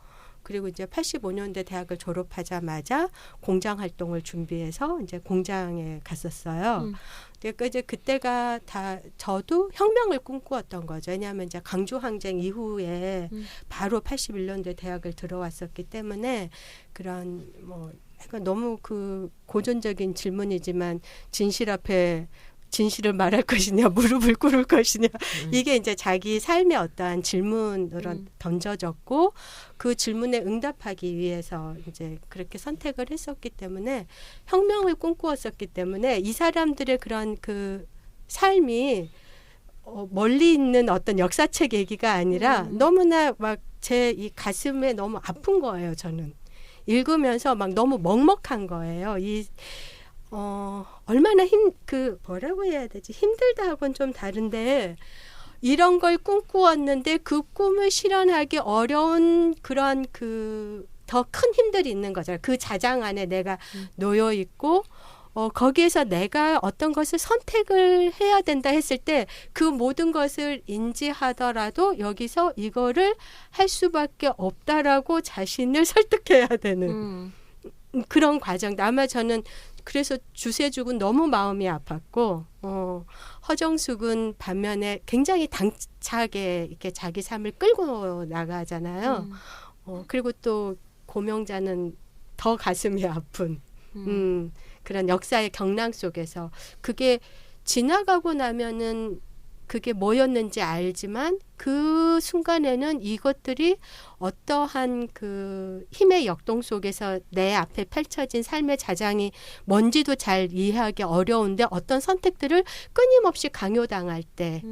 그리고 이제 85년대 대학을 졸업하자마자 공장 활동을 준비해서 이제 공장에 갔었어요. 그러니까 이제 그때가 다 저도 혁명을 꿈꾸었던 거죠. 왜냐하면 이제 강주 항쟁 이후에 바로 81년도에 대학을 들어왔었기 때문에, 그런 뭐 그러니까 너무 그 고전적인 질문이지만, 진실 앞에 진실을 말할 것이냐, 무릎을 꿇을 것이냐, 이게 이제 자기 삶의 어떠한 질문으로 던져졌고, 그 질문에 응답하기 위해서 이제 그렇게 선택을 했었기 때문에, 혁명을 꿈꾸었었기 때문에, 이 사람들의 그런 그 삶이 멀리 있는 어떤 역사책 얘기가 아니라 너무나 막 제 이 가슴에 너무 아픈 거예요. 저는 읽으면서 막 너무 먹먹한 거예요. 얼마나 뭐라고 해야 되지? 힘들다하고는 좀 다른데, 이런 걸 꿈꾸었는데 그 꿈을 실현하기 어려운 그런 더 큰 힘들이 있는 거잖아요. 그 자장 안에 내가 놓여 있고, 거기에서 내가 어떤 것을 선택을 해야 된다 했을 때 그 모든 것을 인지하더라도 여기서 이거를 할 수밖에 없다라고 자신을 설득해야 되는 그런 과정. 아마 저는 그래서 주세죽은 너무 마음이 아팠고, 허정숙은 반면에 굉장히 당차게 이렇게 자기 삶을 끌고 나가잖아요. 그리고 또 고명자는 더 가슴이 아픈 그런 역사의 경랑 속에서, 그게 지나가고 나면은 그게 뭐였는지 알지만, 그 순간에는 이것들이 어떠한 그 힘의 역동 속에서 내 앞에 펼쳐진 삶의 자장이 뭔지도 잘 이해하기 어려운데, 어떤 선택들을 끊임없이 강요당할 때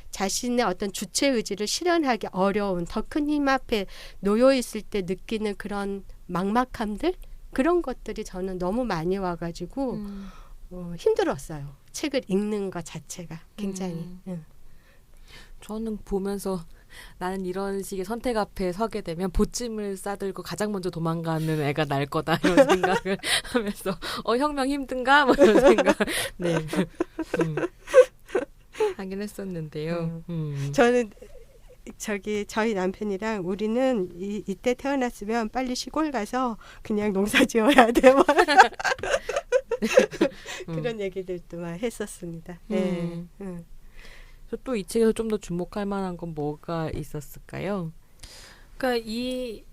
자신의 어떤 주체의지를 실현하기 어려운, 더 큰 힘 앞에 놓여 있을 때 느끼는 그런 막막함들, 그런 것들이 저는 너무 많이 와가지고 힘들었어요. 책을 읽는 것 자체가 굉장히. 저는 보면서 나는 이런 식의 선택 앞에 서게 되면 보찜을 싸들고 가장 먼저 도망가는 애가 날 거다, 이런 생각을 하면서 혁명 힘든가? 뭐 이런 생각 하긴 했었는데요. 저는 저희 남편이랑, 우리는 이때 태어났으면 빨리 시골 가서 그냥 농사 지어야 돼. 그런 얘기들도 막 했었습니다. 네. 또 이 책에서 좀 더 주목할 만한 건 뭐가 있었을까요? 그러니까 이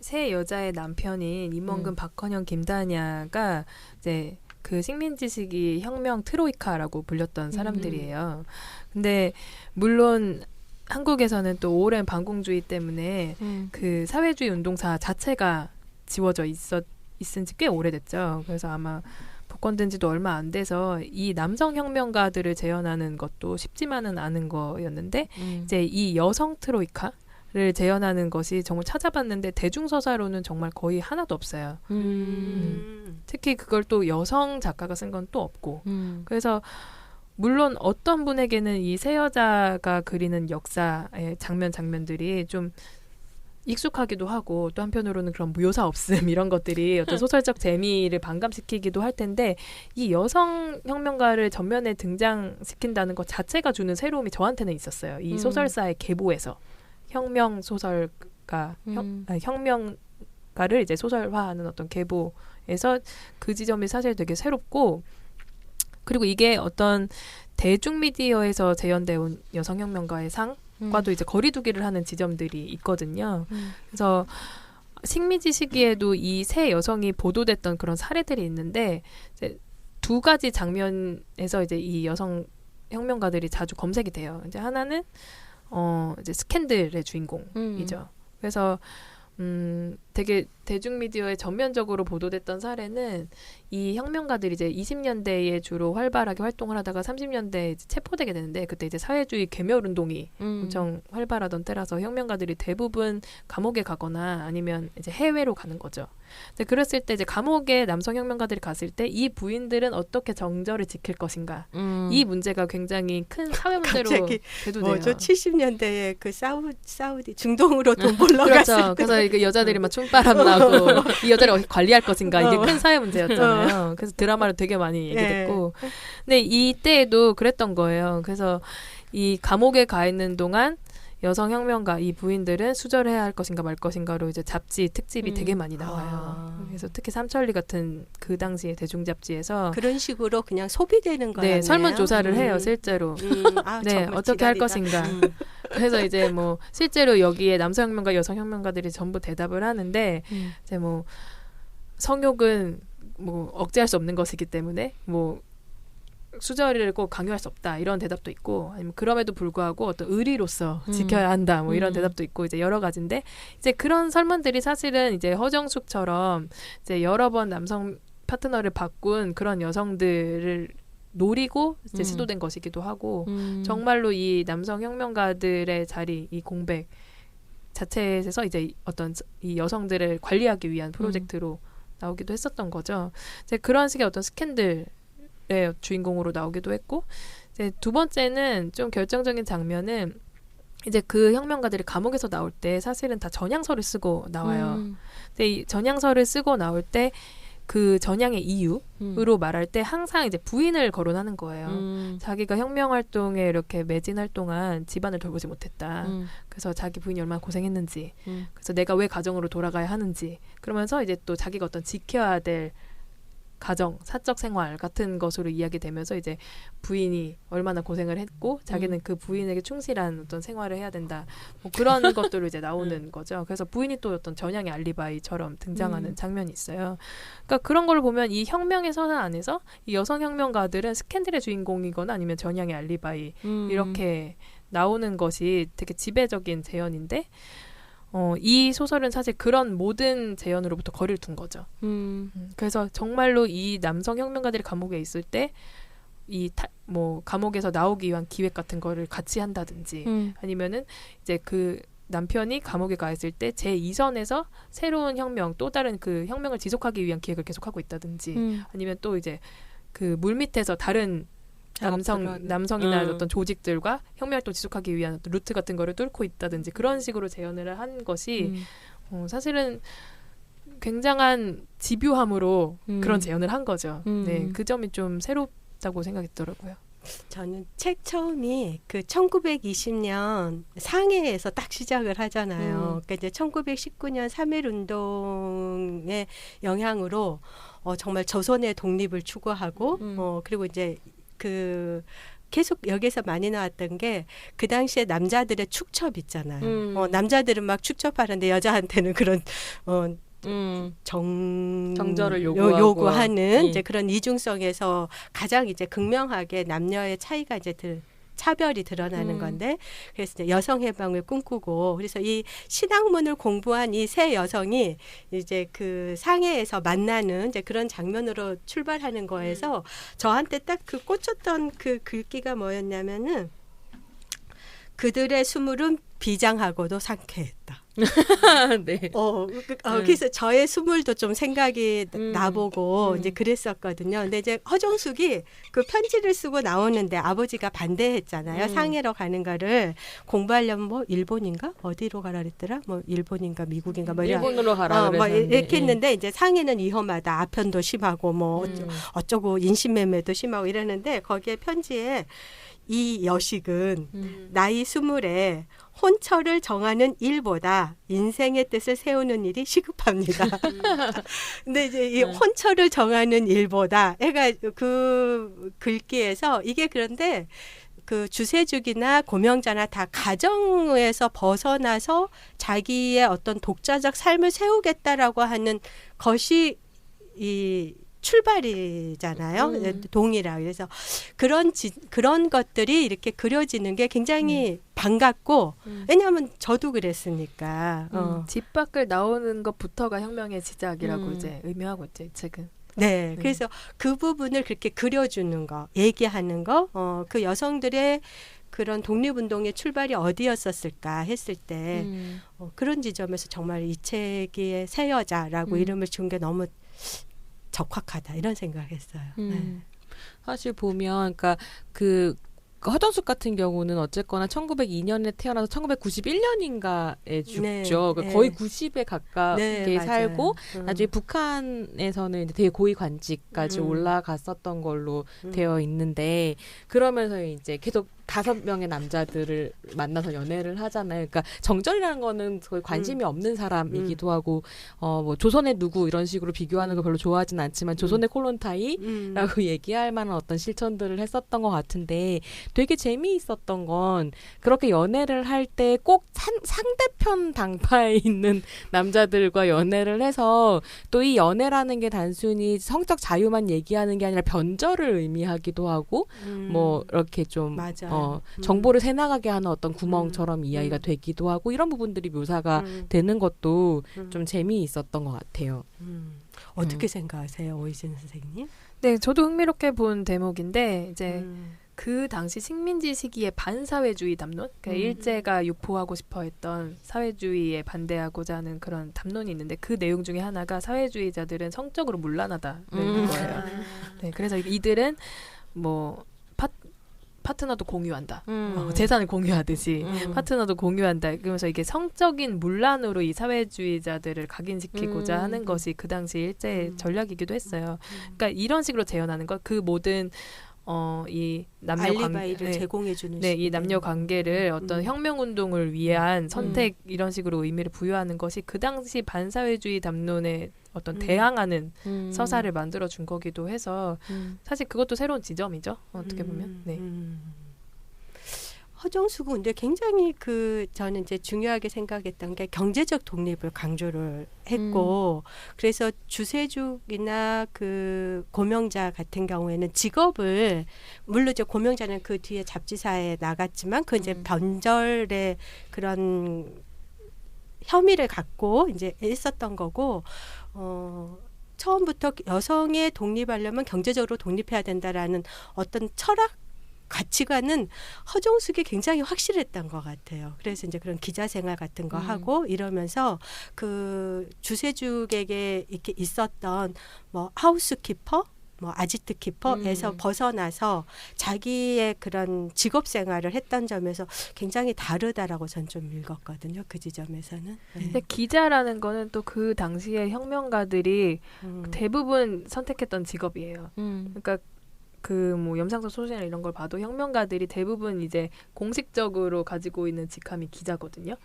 세 여자의 남편인 임원근, 박헌영, 김다냐가 이제 그 식민지시기 혁명 트로이카라고 불렸던 사람들이에요. 근데 물론 한국에서는 또 오랜 반공주의 때문에 그 사회주의 운동사 자체가 지워져 있은 지 꽤 오래됐죠. 그래서 아마 복권된 지도 얼마 안 돼서 이 남성 혁명가들을 재현하는 것도 쉽지만은 않은 거였는데 이제 이 여성 트로이카를 재현하는 것이 정말 찾아봤는데 대중서사로는 정말 거의 하나도 없어요. 특히 그걸 또 여성 작가가 쓴 건 또 없고 그래서 물론 어떤 분에게는 이 세 여자가 그리는 역사의 장면들이 좀 익숙하기도 하고 또 한편으로는 그런 묘사 없음 이런 것들이 어떤 소설적 재미를 반감시키기도 할 텐데 이 여성 혁명가를 전면에 등장시킨다는 것 자체가 주는 새로움이 저한테는 있었어요. 이 소설사의 계보에서 혁명 소설가 혁명가를 이제 소설화하는 어떤 계보에서 그 지점이 사실 되게 새롭고 그리고 이게 어떤 대중미디어에서 재현되어 온 여성혁명가의 상과도 이제 거리두기를 하는 지점들이 있거든요. 그래서 식민지 시기에도 이 세 여성이 보도됐던 그런 사례들이 있는데 이제 두 가지 장면에서 이제 이 여성 혁명가들이 자주 검색이 돼요. 이제 하나는 이제 스캔들의 주인공이죠. 그래서 되게 대중미디어에 전면적으로 보도됐던 사례는 이 혁명가들이 이제 20년대에 주로 활발하게 활동을 하다가 30년대에 이제 체포되게 되는데 그때 이제 사회주의 괴멸운동이 엄청 활발하던 때라서 혁명가들이 대부분 감옥에 가거나 아니면 이제 해외로 가는 거죠. 근데 그랬을 때 이제 감옥에 남성 혁명가들이 갔을 때 이 부인들은 어떻게 정절을 지킬 것인가 이 문제가 굉장히 큰 사회 문제로 대두돼요. 뭐죠? 70년대에 그 사우디 중동으로 돈 벌러 그렇죠. 갔을 때 그래서 그 여자들이 막 총바람 나고 이 여자를 어떻게 관리할 것인가 이게 큰 사회 문제였잖아요. 그래서 드라마를 되게 많이 얘기했고 근데 이때에도 그랬던 거예요. 그래서 이 감옥에 가 있는 동안 여성 혁명가 이 부인들은 수절해야 할 것인가 말 것인가로 이제 잡지 특집이 되게 많이 나와요. 그래서 특히 삼천리 같은 그 당시의 대중 잡지에서 그런 식으로 그냥 소비되는 거예요. 네, 설문 조사를 해요 실제로. 네, 어떻게 할 것인가. 그래서 이제 뭐 실제로 여기에 남성 혁명가, 여성 혁명가들이 전부 대답을 하는데 이제 뭐 성욕은 뭐 억제할 수 없는 것이기 때문에 뭐 수절을 꼭 강요할 수 없다 이런 대답도 있고 아니면 그럼에도 불구하고 어떤 의리로서 지켜야 한다 뭐 이런 대답도 있고 이제 여러 가지인데 이제 그런 설문들이 사실은 이제 허정숙처럼 이제 여러 번 남성 파트너를 바꾼 그런 여성들을 노리고 이제 시도된 것이기도 하고 정말로 이 남성 혁명가들의 자리 이 공백 자체에서 이제 어떤 이 여성들을 관리하기 위한 프로젝트로 나오기도 했었던 거죠. 이제 그런 식의 어떤 스캔들 주인공으로 나오기도 했고 이제 두 번째는 좀 결정적인 장면은 이제 그 혁명가들이 감옥에서 나올 때 사실은 다 전향서를 쓰고 나와요. 근데 이 전향서를 쓰고 나올 때 그 전향의 이유로 말할 때 항상 이제 부인을 거론하는 거예요. 자기가 혁명 활동에 이렇게 매진할 동안 집안을 돌보지 못했다. 그래서 자기 부인이 얼마나 고생했는지, 그래서 내가 왜 가정으로 돌아가야 하는지, 그러면서 이제 또 자기가 어떤 지켜야 될 가정, 사적 생활 같은 것으로 이야기되면서 이제 부인이 얼마나 고생을 했고 자기는 그 부인에게 충실한 어떤 생활을 해야 된다. 뭐 그런 것들로 이제 나오는 거죠. 그래서 부인이 또 어떤 전향의 알리바이처럼 등장하는 장면이 있어요. 그러니까 그런 걸 보면 이 혁명의 선언 안에서 이 여성 혁명가들은 스캔들의 주인공이거나 아니면 전향의 알리바이 이렇게 나오는 것이 되게 지배적인 재현인데 이 소설은 사실 그런 모든 재현으로부터 거리를 둔 거죠. 그래서 정말로 이 남성 혁명가들이 감옥에 있을 때 뭐 감옥에서 나오기 위한 기획 같은 거를 같이 한다든지 아니면은 이제 그 남편이 감옥에 가 있을 때 제2선에서 새로운 혁명 또 다른 그 혁명을 지속하기 위한 기획을 계속하고 있다든지 아니면 또 이제 그 물밑에서 다른 남성이나 어떤 조직들과 혁명활동 지속하기 위한 어떤 루트 같은 거를 뚫고 있다든지 그런 식으로 재현을 한 것이 사실은 굉장한 집요함으로 그런 재현을 한 거죠. 네, 그 점이 좀 새롭다고 생각했더라고요. 저는 책 처음이 그 1920년 상해에서 딱 시작을 하잖아요. 그러니까 이제 1919년 3.1 운동의 영향으로 정말 조선의 독립을 추구하고 그리고 이제 그 계속 여기서 많이 나왔던 게 그 당시에 남자들의 축첩 있잖아요. 남자들은 막 축첩하는데 여자한테는 그런 정절을 요구하는 이제 그런 이중성에서 가장 이제 극명하게 남녀의 차이가 이제 차별이 드러나는 건데 그래서 이제 여성 해방을 꿈꾸고 그래서 이 신학문을 공부한 이 세 여성이 이제 그 상해에서 만나는 이제 그런 장면으로 출발하는 거에서 저한테 딱 그 꽂혔던 그 글귀가 뭐였냐면은 그들의 수물은 비장하고도 상쾌했다. 네. 그래서 저의 수물도 좀 생각이 나보고 이제 그랬었거든요. 근데 이제 허정숙이 그 편지를 쓰고 나오는데 아버지가 반대했잖아요. 상해로 가는 거를 공부하려면 뭐 일본인가 어디로 가라 그랬더라. 뭐 일본인가 미국인가 뭐 일본으로 가라 뭐 이렇게 했는데 이제 상해는 위험하다. 아편도 심하고 뭐 어쩌고 인신매매도 심하고 이러는데 거기에 편지에 이 여식은 나이 20에 혼처를 정하는 일보다 인생의 뜻을 세우는 일이 시급합니다. 근데 이제 이 혼처를 정하는 일보다 애가 그 글귀에서 이게 그런데 그 주세죽이나 고명자나 다 가정에서 벗어나서 자기의 어떤 독자적 삶을 세우겠다라고 하는 것이 이 출발이잖아요. 동이라. 그래서 그런 것들이 이렇게 그려지는 게 굉장히 반갑고 왜냐하면 저도 그랬으니까. 집 밖을 나오는 것부터가 혁명의 시작이라고 이제 의미하고 있죠. 이 책은. 네. 그래서 그 부분을 그렇게 그려주는 거, 얘기하는 거, 그 여성들의 그런 독립운동의 출발이 어디였었을까 했을 때 그런 지점에서 정말 이 책의 새 여자라고 이름을 준 게 너무 적확하다 이런 생각했어요. 네. 사실 보면 그러니까 그 허정숙 같은 경우는 어쨌거나 1902년에 태어나서 1991년인가에 죽죠. 네, 그러니까 네. 거의 90에 가깝게 네, 살고 나중에 북한에서는 이제 되게 고위 관직까지 올라갔었던 걸로 되어 있는데 그러면서 이제 계속 5명의 남자들을 만나서 연애를 하잖아요. 그러니까 정절이라는 거는 거의 관심이 없는 사람이기도 하고 뭐 조선의 누구 이런 식으로 비교하는 거 별로 좋아하진 않지만 조선의 콜론타이라고 얘기할 만한 어떤 실천들을 했었던 것 같은데 되게 재미있었던 건 그렇게 연애를 할 때 꼭 상대편 당파에 있는 남자들과 연애를 해서 또 이 연애라는 게 단순히 성적 자유만 얘기하는 게 아니라 변절을 의미하기도 하고 뭐 이렇게 좀 정보를 새나가게 하는 어떤 구멍처럼 이야기가 되기도 하고 이런 부분들이 묘사가 되는 것도 좀 재미있었던 것 같아요. 어떻게 생각하세요, 오이진 선생님? 네, 저도 흥미롭게 본 대목인데 이제 그 당시 식민지 시기의 반사회주의 담론, 그러니까 일제가 유포하고 싶어했던 사회주의에 반대하고자 하는 그런 담론이 있는데 그 내용 중에 하나가 사회주의자들은 성적으로 문란하다는 거예요. 네, 그래서 이들은 뭐 파트너도 공유한다. 재산을 공유하듯이 파트너도 공유한다. 그러면서 이게 성적인 문란으로 이 사회주의자들을 각인시키고자 하는 것이 그 당시 일제의 전략이기도 했어요. 그러니까 이런 식으로 재현하는 것, 그 모든 이 남녀 알리바이를 제공해주는 이 남녀 관계를 어떤 혁명 운동을 위한 선택 이런 식으로 의미를 부여하는 것이 그 당시 반사회주의 담론에 어떤 대항하는 서사를 만들어 준 거기도 해서 사실 그것도 새로운 지점이죠. 어떻게 보면. 네. 허정숙은 근데 굉장히 저는 이제 중요하게 생각했던 게 경제적 독립을 강조를 했고 그래서 주세죽이나 그 고명자 같은 경우에는 직업을 물론 이제 고명자는 그 뒤에 잡지사에 나갔지만 그 이제 변절의 그런 혐의를 갖고 이제 있었던 거고 처음부터 여성의 독립하려면 경제적으로 독립해야 된다라는 어떤 철학 가치관은 허정숙이 굉장히 확실했던 것 같아요. 그래서 이제 그런 기자 생활 같은 거 하고 이러면서 그 주세죽에게 이렇게 있었던 뭐 하우스키퍼, 뭐 아지트 키퍼에서 벗어나서 자기의 그런 직업 생활을 했던 점에서 굉장히 다르다라고 전 좀 읽었거든요. 그 지점에서는. 네. 근데 기자라는 거는 또 그 당시의 혁명가들이 대부분 선택했던 직업이에요. 그러니까 그 뭐 염상선 소설이나 이런 걸 봐도 혁명가들이 대부분 이제 공식적으로 가지고 있는 직함이 기자거든요.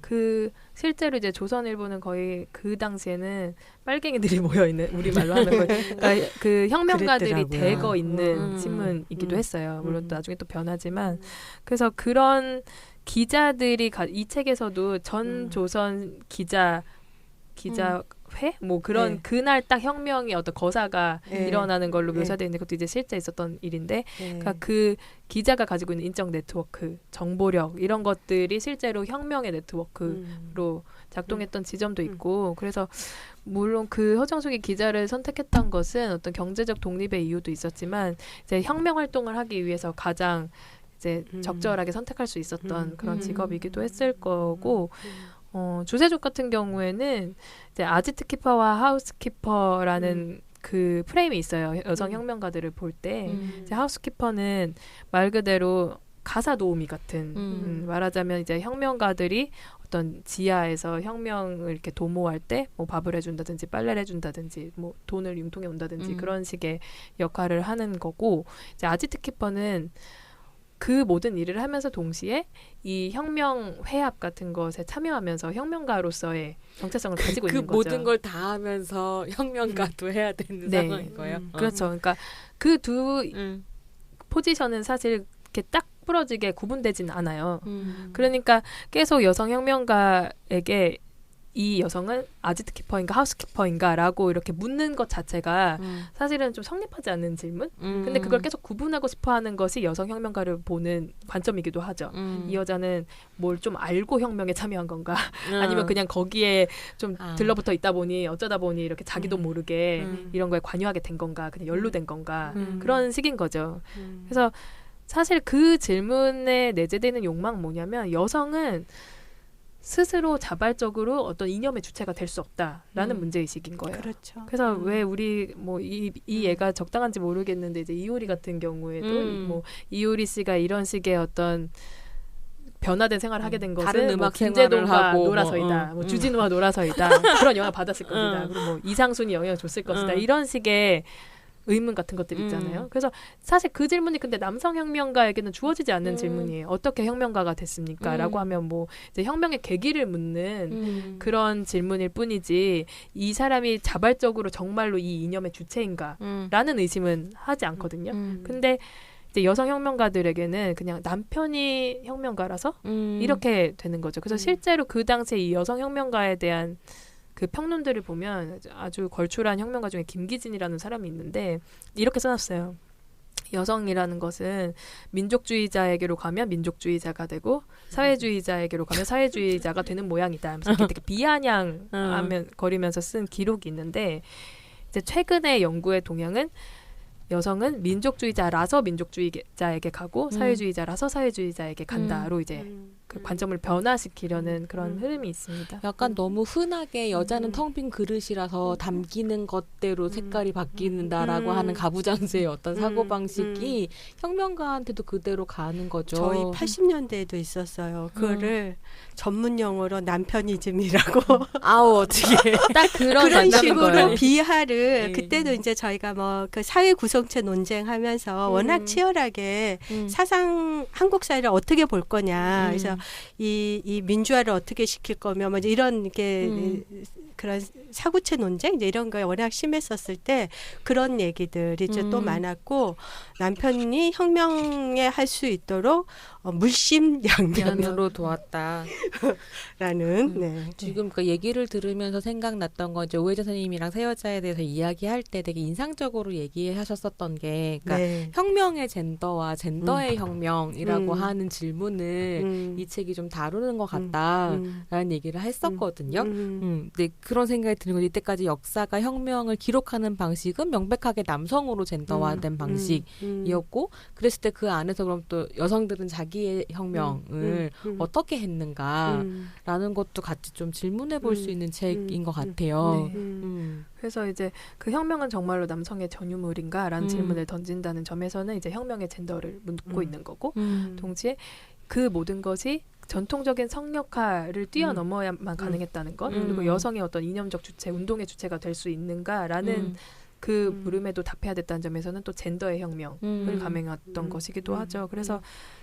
그 실제로 이제 조선일보는 거의 그 당시에는 빨갱이들이 모여 있는 우리 말로 하는 거, 그러니까 그 혁명가들이 그랬더라고요. 대거 있는 신문이기도 했어요. 물론 또 나중에 또 변하지만 그래서 그런 기자들이 이 책에서도 전 조선 기자회 뭐 그런 네. 그날 딱 혁명의 어떤 거사가 네. 일어나는 걸로 네. 묘사되어 있는 것도 이제 실제 있었던 일인데 네. 그러니까 그 기자가 가지고 있는 인적 네트워크, 정보력 이런 것들이 실제로 혁명의 네트워크로 작동했던 지점도 있고 그래서 물론 그 허정숙이 기자를 선택했던 것은 어떤 경제적 독립의 이유도 있었지만 이제 혁명 활동을 하기 위해서 가장 이제 적절하게 선택할 수 있었던 그런 직업이기도 했을 거고 주세족 같은 경우에는 이제 아지트키퍼와 하우스키퍼라는 그 프레임이 있어요. 여성 혁명가들을 볼 때 이제 하우스키퍼는 말 그대로 가사 도우미 같은 말하자면 이제 혁명가들이 어떤 지하에서 혁명을 이렇게 도모할 때 뭐 밥을 해준다든지 빨래를 해준다든지 뭐 돈을 융통해 온다든지 그런 식의 역할을 하는 거고 이제 아지트키퍼는 그 모든 일을 하면서 동시에 이 혁명 회합 같은 것에 참여하면서 혁명가로서의 정체성을 가지고 있는 거죠. 모든 걸 다 하면서 혁명가도 해야 되는 네. 상황인 거예요. 그렇죠. 그러니까 그 두 포지션은 사실 이렇게 딱 부러지게 구분되진 않아요. 그러니까 계속 여성 혁명가에게 이 여성은 아지트키퍼인가 하우스키퍼인가라고 이렇게 묻는 것 자체가 사실은 좀 성립하지 않는 질문? 근데 그걸 계속 구분하고 싶어하는 것이 여성 혁명가를 보는 관점이기도 하죠. 이 여자는 뭘 좀 알고 혁명에 참여한 건가? 아니면 그냥 거기에 좀 들러붙어 있다 보니 어쩌다 보니 이렇게 자기도 모르게 이런 거에 관여하게 된 건가? 그냥 연루된 건가? 그런 식인 거죠. 그래서 사실 그 질문에 내재되는 욕망은 뭐냐면 여성은 스스로 자발적으로 어떤 이념의 주체가 될 수 없다라는 문제의식인 거예요. 그렇죠. 그래서 왜 우리 뭐 이 얘가 적당한지 모르겠는데 이제 이효리 같은 경우에도 뭐 이효리 씨가 이런 식의 어떤 변화된 생활을 하게 된 것은 다른 뭐 음악 김재동과 생활을 하고 놀아서이다. 뭐 주진우와 놀아서이다. 그런 영화 받았을 것이다. 그리고 뭐 이상순이 영향을 줬을 것이다. 이런 식의 의문 같은 것들 있잖아요. 그래서 사실 그 질문이 근데 남성 혁명가에게는 주어지지 않는 질문이에요. 어떻게 혁명가가 됐습니까? 라고 하면 뭐 이제 혁명의 계기를 묻는 그런 질문일 뿐이지 이 사람이 자발적으로 정말로 이 이념의 주체인가? 라는 의심은 하지 않거든요. 근데 이제 여성 혁명가들에게는 그냥 남편이 혁명가라서 이렇게 되는 거죠. 그래서 실제로 그 당시에 이 여성 혁명가에 대한 그 평론들을 보면 아주 걸출한 혁명가 중에 김기진이라는 사람이 있는데 이렇게 써놨어요. 여성이라는 것은 민족주의자에게로 가면 민족주의자가 되고 사회주의자에게로 가면 사회주의자가 되는 모양이다. 하면서 이렇게 되게 비아냥하면 거리면서 쓴 기록이 있는데 이제 최근의 연구의 동향은 여성은 민족주의자라서 민족주의자에게 가고 사회주의자라서 사회주의자에게 간다로 이제 그 관점을 변화시키려는 그런 흐름이 있습니다. 약간 너무 흔하게 여자는 텅 빈 그릇이라서 담기는 것대로 색깔이 바뀌는다라고 하는 가부장제의 어떤 사고방식이 혁명가한테도 그대로 가는 거죠. 저희 80년대에도 있었어요. 그거를 전문 용어로 남편이즘이라고 아우 어떻게 딱 그런 식으로 거예요. 비하를 그때도 이제 저희가 뭐 그 사회 구성체 논쟁하면서 워낙 치열하게 사상 한국 사회를 어떻게 볼 거냐. 그래서 이 민주화를 어떻게 시킬 거며 뭐 이런 게 그런 사구체 논쟁 이제 이런 거에 워낙 심했었을 때 그런 얘기들이 이제 또 많았고 남편이 혁명에 할 수 있도록 물심양면으로 도왔다. 라는 네. 지금 그 얘기를 들으면서 생각났던 건 이제 오혜자 선생님이랑 새 여자에 대해서 이야기할 때 되게 인상적으로 얘기하셨었던 게 그러니까 네. 혁명의 젠더와 젠더의 혁명이라고 하는 질문을 이 책이 좀 다루는 것 같다라는 얘기를 했었거든요. 근데 그런 생각이 드는 건 이때까지 역사가 혁명을 기록하는 방식은 명백하게 남성으로 젠더화된 방식이었고 그랬을 때 그 안에서 그럼 또 여성들은 자기의 혁명을 어떻게 했는가라는 것도 같이 좀 질문해 볼 수 있는 책인 것 같아요. 네. 그래서 이제 그 혁명은 정말로 남성의 전유물인가라는 질문을 던진다는 점에서는 이제 혁명의 젠더를 묻고 있는 거고 동시에 그 모든 것이 전통적인 성역화를 뛰어넘어야만 가능했다는 것 그리고 여성의 어떤 이념적 주체, 운동의 주체가 될 수 있는가라는 그 물음에도 답해야 됐다는 점에서는 또 젠더의 혁명을 감행했던 것이기도 하죠. 그래서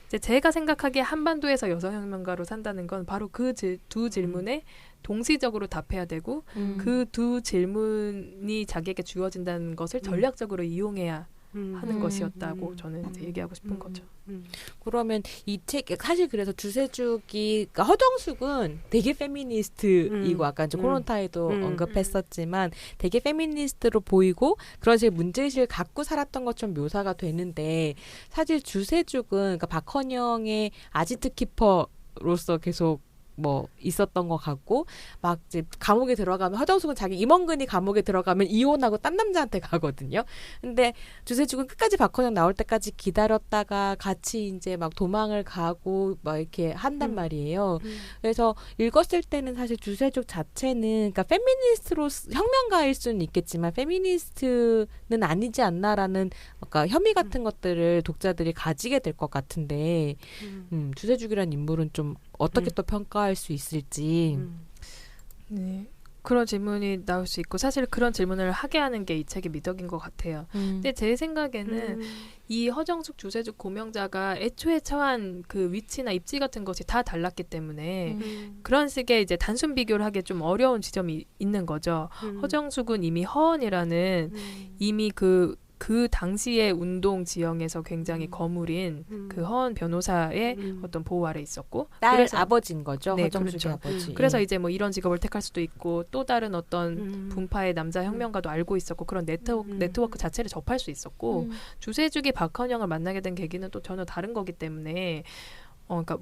이제 제가 생각하기에 한반도에서 여성혁명가로 산다는 건 바로 그 두 질문에 동시적으로 답해야 되고 그 두 질문이 자기에게 주어진다는 것을 전략적으로 이용해야 하는 것이었다고 저는 이제 얘기하고 싶은 거죠. 그러면 이 책 사실 그래서 주세죽이 그러니까 허정숙은 되게 페미니스트이고 아까 이제 코론타에도 언급했었지만 되게 페미니스트로 보이고 그런 식의 문제의식을 갖고 살았던 것처럼 묘사가 되는데 사실 주세죽은 그러니까 박헌영의 아지트 키퍼로서 계속 뭐 있었던 것 같고 막 이제 감옥에 들어가면 허정숙은 자기 임원근이 감옥에 들어가면 이혼하고 딴 남자한테 가거든요. 근데 주세죽은 끝까지 박헌영 나올 때까지 기다렸다가 같이 이제 막 도망을 가고 막 이렇게 한단 말이에요. 그래서 읽었을 때는 사실 주세죽 자체는 그러니까 페미니스트로 혁명가일 수는 있겠지만 페미니스트는 아니지 않나라는 그러니까 혐의 같은 것들을 독자들이 가지게 될 것 같은데 주세죽이라는 인물은 좀 어떻게 또 평가할 수 있을지. 네. 그런 질문이 나올 수 있고 사실 그런 질문을 하게 하는 게 이 책의 미덕인 것 같아요. 근데 제 생각에는 이 허정숙, 주세죽 고명자가 애초에 처한 그 위치나 입지 같은 것이 다 달랐기 때문에 그런 식의 이제 단순 비교를 하기 좀 어려운 지점이 있는 거죠. 허정숙은 이미 허언이라는 이미 그 당시의 운동 지형에서 굉장히 거물인 그 허언 변호사의 어떤 보호 아래 있었고 딸 아버지인 거죠. 네, 허정숙의 그렇죠. 아버지. 그래서 이제 뭐 이런 직업을 택할 수도 있고 또 다른 어떤 분파의 남자 혁명가도 알고 있었고 그런 네트워크 자체를 접할 수 있었고 주세죽이 박헌영을 만나게 된 계기는 또 전혀 다른 거기 때문에 그러니까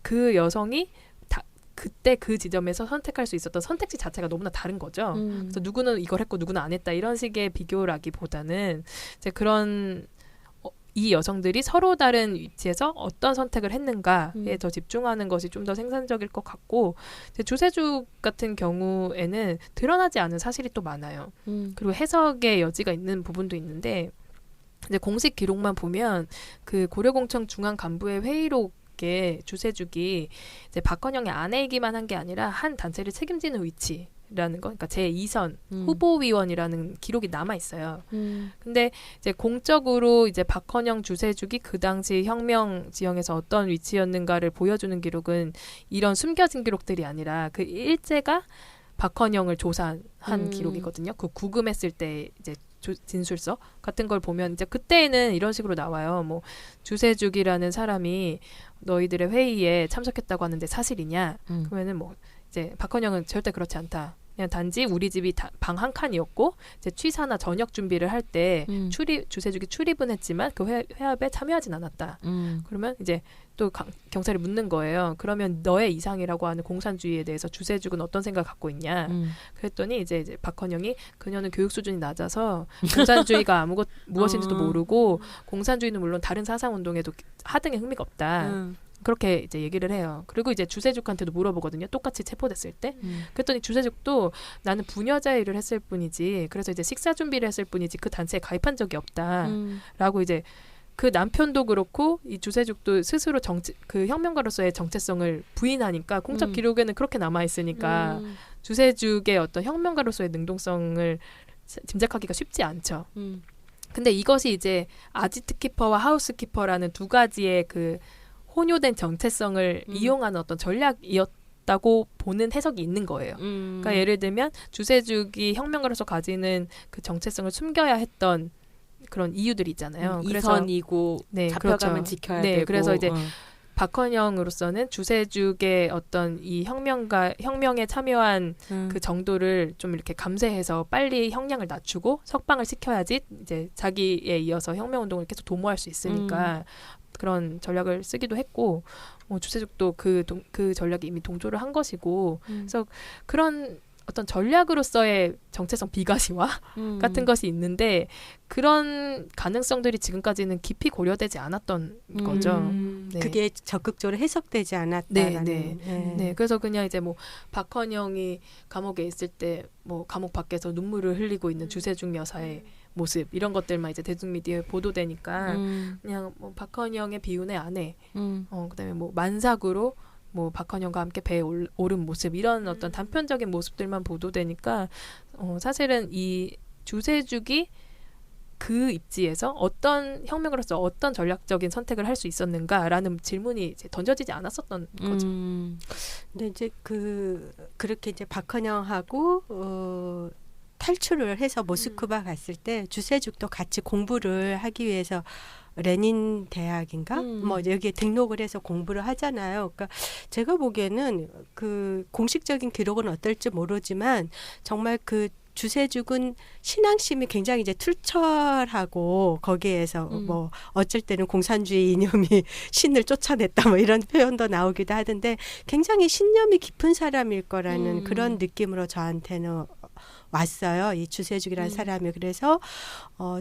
그 여성이 그때 그 지점에서 선택할 수 있었던 선택지 자체가 너무나 다른 거죠. 그래서 누구는 이걸 했고 누구는 안 했다 이런 식의 비교라기보다는 이제 그런 이 여성들이 서로 다른 위치에서 어떤 선택을 했는가에 더 집중하는 것이 좀 더 생산적일 것 같고 이제 주세죽 같은 경우에는 드러나지 않은 사실이 또 많아요. 그리고 해석의 여지가 있는 부분도 있는데 이제 공식 기록만 보면 그 고려공청 중앙 간부의 회의록 주세죽이 이제 박헌영의 아내이기만 한 게 아니라 한 단체를 책임지는 위치라는 거, 그러니까 제2선 후보위원이라는 기록이 남아 있어요. 근데 이제 공적으로 이제 박헌영, 주세죽이 그 당시 혁명 지형에서 어떤 위치였는가를 보여주는 기록은 이런 숨겨진 기록들이 아니라 그 일제가 박헌영을 조사한 기록이거든요. 그 구금했을 때 이제 진술서 같은 걸 보면 이제 그때는 이런 식으로 나와요. 뭐 주세죽이라는 사람이 너희들의 회의에 참석했다고 하는데 사실이냐? 그러면은 뭐 이제 박헌영은 절대 그렇지 않다. 그냥 단지 우리 집이 방 한 칸이었고 이제 취사나 저녁 준비를 할 때 주세죽이 출입은 했지만 그 회합에 참여하진 않았다. 그러면 이제 또 경찰이 묻는 거예요. 그러면 너의 이상이라고 하는 공산주의에 대해서 주세죽은 어떤 생각을 갖고 있냐? 그랬더니 이제 박헌영이 그녀는 교육 수준이 낮아서 공산주의가 무엇인지도 모르고 공산주의는 물론 다른 사상 운동에도 하등의 흥미가 없다. 그렇게 이제 얘기를 해요. 그리고 이제 주세죽한테도 물어보거든요. 똑같이 체포됐을 때. 그랬더니 주세죽도 나는 부녀자의 일을 했을 뿐이지. 그래서 이제 식사 준비를 했을 뿐이지 그 단체에 가입한 적이 없다. 라고 이제 그 남편도 그렇고 이 주세죽도 스스로 그 혁명가로서의 정체성을 부인하니까 공적 기록에는 그렇게 남아 있으니까 주세죽의 어떤 혁명가로서의 능동성을 짐작하기가 쉽지 않죠. 근데 이것이 이제 아지트키퍼와 하우스키퍼라는 두 가지의 그 혼요된 정체성을 이용하는 어떤 전략이었다고 보는 해석이 있는 거예요. 그러니까 예를 들면 주세죽이 혁명가로서 가지는 그 정체성을 숨겨야 했던 그런 이유들이 있잖아요. 이선이고 네, 잡혀가면 그렇죠. 지켜야 네, 되고. 그래서 이제 박헌영으로서는 주세죽의 어떤 이 혁명에 참여한 그 정도를 좀 이렇게 감세해서 빨리 형량을 낮추고 석방을 시켜야지 이제 자기에 이어서 혁명운동을 계속 도모할 수 있으니까 그런 전략을 쓰기도 했고 주세죽도 그 전략에 이미 동조를 한 것이고 그래서 그런 어떤 전략으로서의 정체성 비가시화 같은 것이 있는데 그런 가능성들이 지금까지는 깊이 고려되지 않았던 거죠. 네. 그게 적극적으로 해석되지 않았다라는. 네. 그래서 그냥 이제 뭐 박헌영이 감옥에 있을 때 뭐 감옥 밖에서 눈물을 흘리고 있는 주세죽 여사의 모습 이런 것들만 이제 대중미디어에 보도되니까 그냥 뭐 박헌영의 비운의 아내, 그다음에 뭐 만삭으로 뭐 박헌영과 함께 배에 오른 모습 이런 어떤 단편적인 모습들만 보도되니까 사실은 이 주세죽이 그 입지에서 어떤 혁명으로서 어떤 전략적인 선택을 할 수 있었는가라는 질문이 이제 던져지지 않았었던 거죠. 근데 이제 그렇게 이제 박헌영하고 탈출을 해서 모스크바 갔을 때 주세죽도 같이 공부를 하기 위해서 레닌 대학인가 뭐 여기에 등록을 해서 공부를 하잖아요. 그러니까 제가 보기에는 그 공식적인 기록은 어떨지 모르지만 정말 그 주세죽은 신앙심이 굉장히 이제 투철하고 거기에서 뭐 어쩔 때는 공산주의 이념이 신을 쫓아냈다 뭐 이런 표현도 나오기도 하던데 굉장히 신념이 깊은 사람일 거라는 그런 느낌으로 저한테는 왔어요. 이 주세죽이라는 사람이. 그래서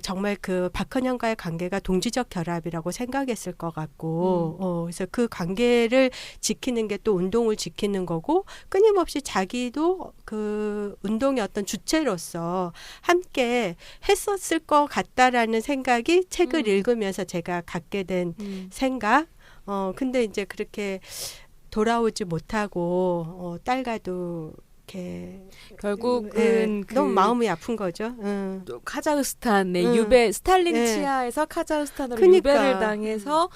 정말 그 박헌영과의 관계가 동지적 결합이라고 생각했을 것 같고 그래서 그 관계를 지키는 게 또 운동을 지키는 거고 끊임없이 자기도 그 운동의 어떤 주체로서 함께 했었을 것 같다라는 생각이 책을 읽으면서 제가 갖게 된 생각. 근데 이제 그렇게 돌아오지 못하고 딸과도 결국은 너무 마음이 아픈 거죠. 카자흐스탄의 유배 스탈린 치하에서 카자흐스탄으로 그러니까. 유배를 당해서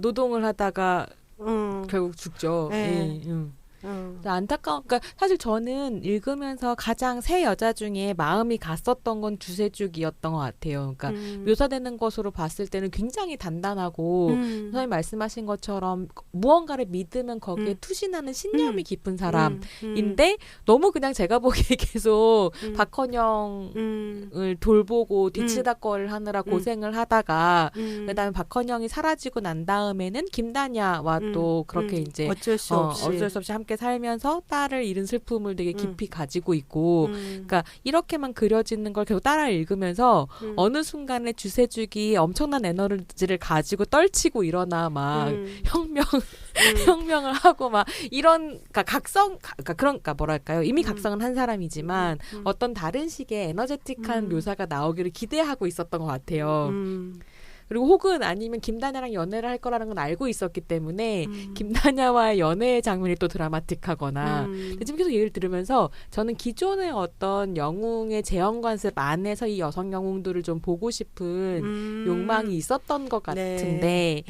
노동을 하다가 결국 죽죠. 안타까운. 그러니까 사실 저는 읽으면서 가장 세 여자 중에 마음이 갔었던 건 주세죽이었던 것 같아요. 그러니까 묘사되는 것으로 봤을 때는 굉장히 단단하고 선생님 말씀하신 것처럼 무언가를 믿으면 거기에 투신하는 신념이 깊은 사람인데 너무 그냥 제가 보기에 계속 박헌영을 돌보고 뒤치다꺼를 하느라 고생을 하다가 그다음에 박헌영이 사라지고 난 다음에는 김다냐와 또 그렇게 이제 어쩔 수 없이 함께 살면서 딸을 잃은 슬픔을 되게 깊이 가지고 있고 그러니까 이렇게만 그려지는 걸 계속 따라 읽으면서 어느 순간에 주세죽이 엄청난 에너지를 가지고 떨치고 일어나 막 혁명을 하고 막 이런 그러니까 뭐랄까요 이미 각성은 한 사람이지만 어떤 다른 식의 에너제틱한 묘사가 나오기를 기대하고 있었던 것 같아요. 그리고 혹은 아니면 김다냐랑 연애를 할 거라는 건 알고 있었기 때문에 김다냐와의 연애의 장면이 또 드라마틱하거나 근데 지금 계속 얘기를 들으면서 저는 기존의 어떤 영웅의 재현관습 안에서 이 여성 영웅들을 좀 보고 싶은 욕망이 있었던 것 같은데